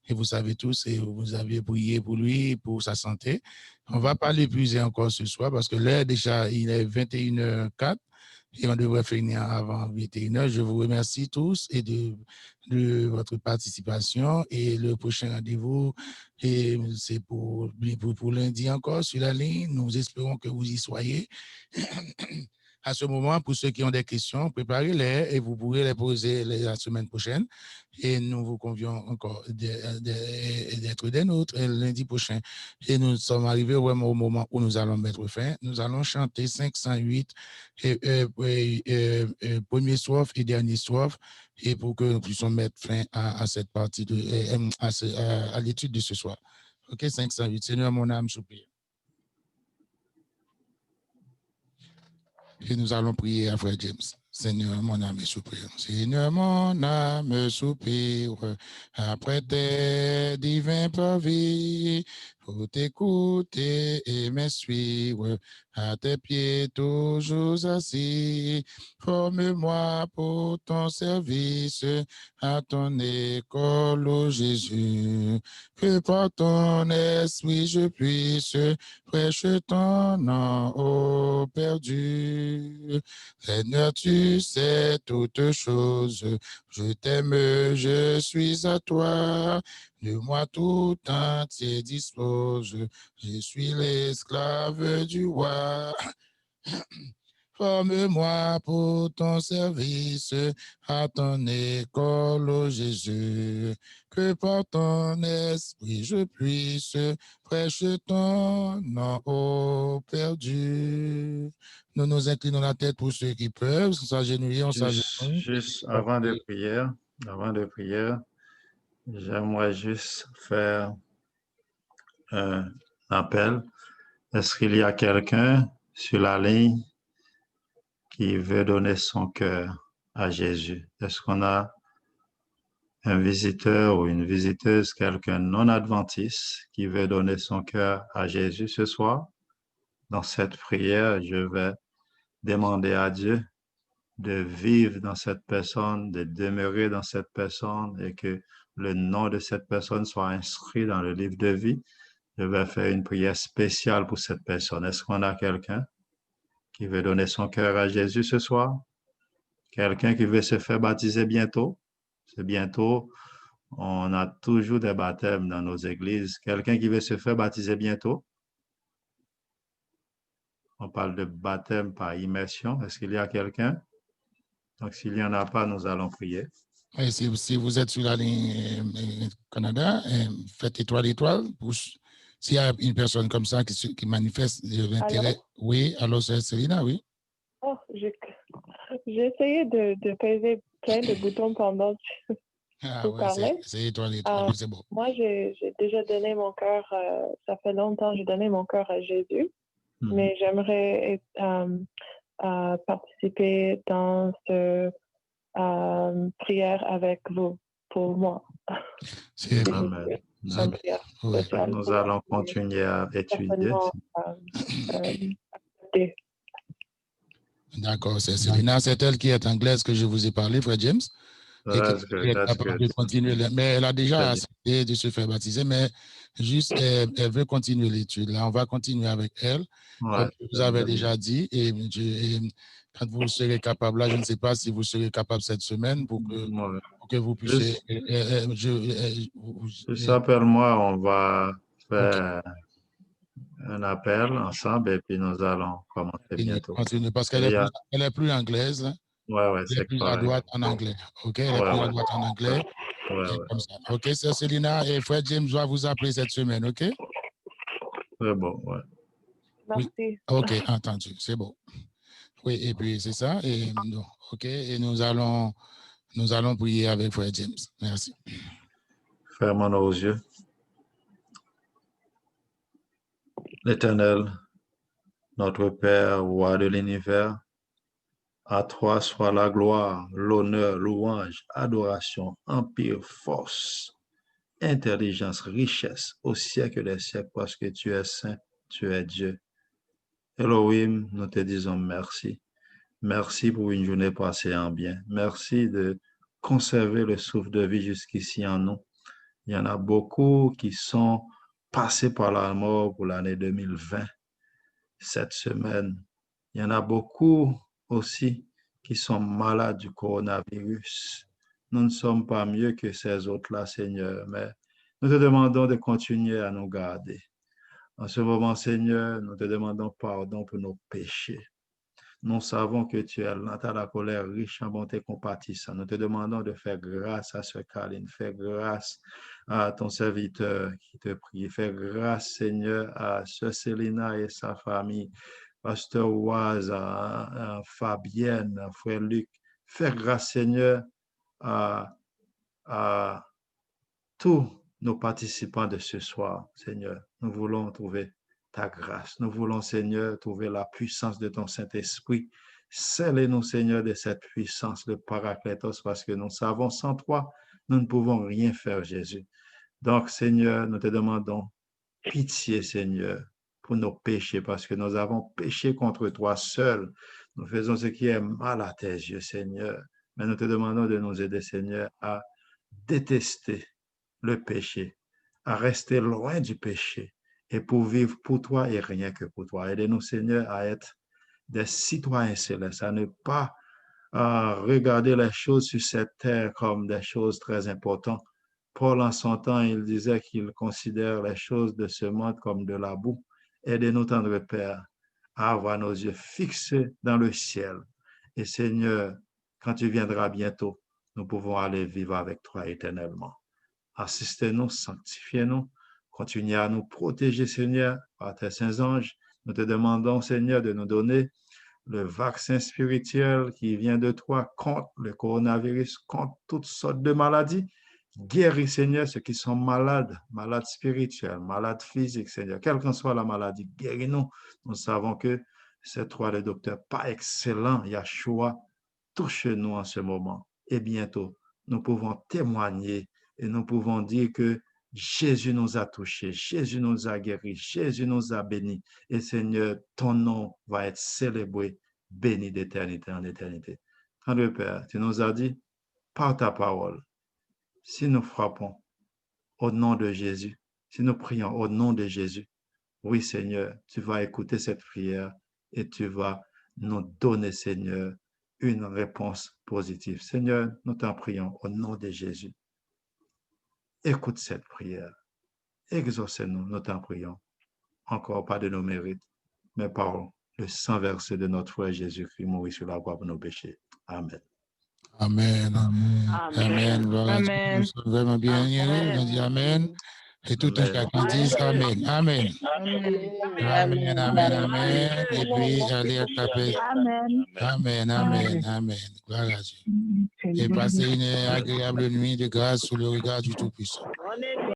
Et vous savez tous, et vous avez prié pour lui, pour sa santé. On ne va pas l'épuiser encore ce soir parce que l'heure déjà, il est 21h04. et on devrait finir avant 21h. Je vous remercie tous et de votre participation. Et le prochain rendez-vous, c'est pour lundi encore sur la ligne. Nous espérons que vous y soyez. À ce moment, pour ceux qui ont des questions, préparez-les et vous pourrez les poser la semaine prochaine. Et nous vous convions encore d'être des nôtres lundi prochain. Et nous sommes arrivés vraiment au moment où nous allons mettre fin. Nous allons chanter 508, premier strophe et dernier strophe, et pour que nous puissions mettre fin à cette partie, à l'étude de ce soir. OK, 508. Seigneur, mon âme soupire. Et nous allons prier à Frère James. Seigneur, mon âme soupire. Seigneur, mon âme soupire après tes divins pavis, pour t'écouter et me suivre à tes pieds toujours assis. Forme-moi pour ton service à ton école, ô Jésus, que par ton esprit je puisse prêcher ton nom au perdu. Seigneur, tu sais toutes choses, je t'aime, je suis à toi. De moi tout entier dispose, je suis l'esclave du roi. Forme-moi pour ton service à ton école, ô Jésus, que par ton esprit je puisse prêcher ton nom au perdu. Nous nous inclinons la tête pour ceux qui peuvent, s'agenouiller, on s'agenouille. Juste avant de prier, j'aimerais juste faire un appel. Est-ce qu'il y a quelqu'un sur la ligne qui veut donner son cœur à Jésus? Est-ce qu'on a un visiteur ou une visiteuse, quelqu'un non-adventiste qui veut donner son cœur à Jésus ce soir? Dans cette prière, je vais demander à Dieu de vivre dans cette personne, de demeurer dans cette personne et que le nom de cette personne soit inscrit dans le livre de vie. Je vais faire une prière spéciale pour cette personne. Est-ce qu'on a quelqu'un qui veut donner son cœur à Jésus ce soir? Quelqu'un qui veut se faire baptiser bientôt? C'est bientôt. On a toujours des baptêmes dans nos églises. Quelqu'un qui veut se faire baptiser bientôt? On parle de baptême par immersion. Est-ce qu'il y a quelqu'un? Donc, s'il n'y en a pas, nous allons prier. Et si vous êtes sur la ligne Canada, faites étoile. S'il y a une personne comme ça qui manifeste l'intérêt, oui, alors c'est Célina, oui. Oh, j'ai essayé de peser plein de boutons pendant que vous parlez. C'est étoile, c'est bon. Moi, j'ai déjà donné mon cœur, ça fait longtemps que j'ai donné mon cœur à Jésus, mais j'aimerais participer dans ce prière avec vous, pour moi. C'est Nous allons continuer à étudier. D'accord, c'est Célina, c'est elle qui est anglaise que je vous ai parlé, Frère James. Et qui est capable de continuer. Mais elle a déjà accepté de se faire baptiser, mais juste, elle veut continuer l'étude. Là, on va continuer avec elle. Comme vous avez déjà dit, et quand vous serez capable, là, je ne sais pas si vous serez capable cette semaine pour que vous puissiez... Juste appelle-moi, on va faire un appel ensemble et puis nous allons commencer bientôt. Continuer, parce qu'elle est plus anglaise. Là. Ouais, elle est plus à droite en anglais. OK, elle est plus à droite en anglais. Comme ça. OK, c'est Célina et Frère James va vous appeler cette semaine, OK? C'est bon, ouais. Merci. Oui. OK, entendu, c'est bon. Oui, et puis c'est ça. Et, OK, et nous allons prier avec Frère James. Merci. Fermons nos yeux. L'Éternel, notre Père, roi de l'univers, à toi soit la gloire, l'honneur, louange, adoration, empire, force, intelligence, richesse au siècle des siècles, parce que tu es saint, tu es Dieu. Elohim, nous te disons merci. Merci pour une journée passée en bien. Merci de conserver le souffle de vie jusqu'ici en nous. Il y en a beaucoup qui sont passés par la mort pour l'année 2020. Cette semaine, il y en a beaucoup aussi qui sont malades du coronavirus. Nous ne sommes pas mieux que ces autres-là, Seigneur, mais nous te demandons de continuer à nous garder. En ce moment, Seigneur, nous te demandons pardon pour nos péchés. Nous savons que tu es lent à la colère, riche en bonté compatissant. Nous te demandons de faire grâce à ce Caline, faire grâce à ton serviteur qui te prie. Faire grâce, Seigneur, à ce Célina et sa famille, Pasteur Oise, à Fabienne, à Frère Luc. Faire grâce, Seigneur, à tous nos participants de ce soir, Seigneur. Nous voulons trouver ta grâce. Nous voulons, Seigneur, trouver la puissance de ton Saint-Esprit. Scellez-nous, Seigneur, de cette puissance, le Paraclétos, parce que nous savons, sans toi, nous ne pouvons rien faire, Jésus. Donc, Seigneur, nous te demandons pitié, Seigneur, pour nos péchés, parce que nous avons péché contre toi seul. Nous faisons ce qui est mal à tes yeux, Seigneur. Mais nous te demandons de nous aider, Seigneur, à détester le péché, à rester loin du péché et pour vivre pour toi et rien que pour toi. Aidez-nous, Seigneur, à être des citoyens célestes, à ne pas regarder les choses sur cette terre comme des choses très importantes. Paul, en son temps, il disait qu'il considère les choses de ce monde comme de la boue. Aidez-nous, tendre Père, à avoir nos yeux fixés dans le ciel. Et Seigneur, quand tu viendras bientôt, nous pouvons aller vivre avec toi éternellement. Assistez-nous, sanctifiez-nous, continuez à nous protéger, Seigneur, par tes saints anges. Nous te demandons, Seigneur, de nous donner le vaccin spirituel qui vient de toi contre le coronavirus, contre toutes sortes de maladies. Guéris, Seigneur, ceux qui sont malades, malades spirituels, malades physiques, Seigneur. Quelle qu'en soit la maladie, guéris-nous. Nous savons que c'est toi le docteur par excellent, Yahshua. Touche-nous en ce moment. Et bientôt, nous pouvons témoigner et nous pouvons dire que Jésus nous a touchés, Jésus nous a guéris, Jésus nous a bénis. Et Seigneur, ton nom va être célébré, béni d'éternité en éternité. Tendre Père, tu nous as dit, par ta parole, si nous frappons au nom de Jésus, si nous prions au nom de Jésus, oui Seigneur, tu vas écouter cette prière et tu vas nous donner, Seigneur, une réponse positive. Seigneur, nous t'en prions au nom de Jésus. Écoute cette prière. Exaucez-nous, nous t'en prions. Encore pas de nos mérites, mais par le sang versé de notre frère Jésus-Christ, mort sur la croix pour nos péchés. Amen. Amen. Amen. Amen. Nous sommes vraiment bien heureux. On dit Amen. Et tout un chacun dit Amen. Amen. Amen. Amen. Amen. Et puis, allez à taper. Amen. Amen. Amen. Gloire à Dieu. Et passez une agréable nuit de grâce sous le regard du Tout-Puissant.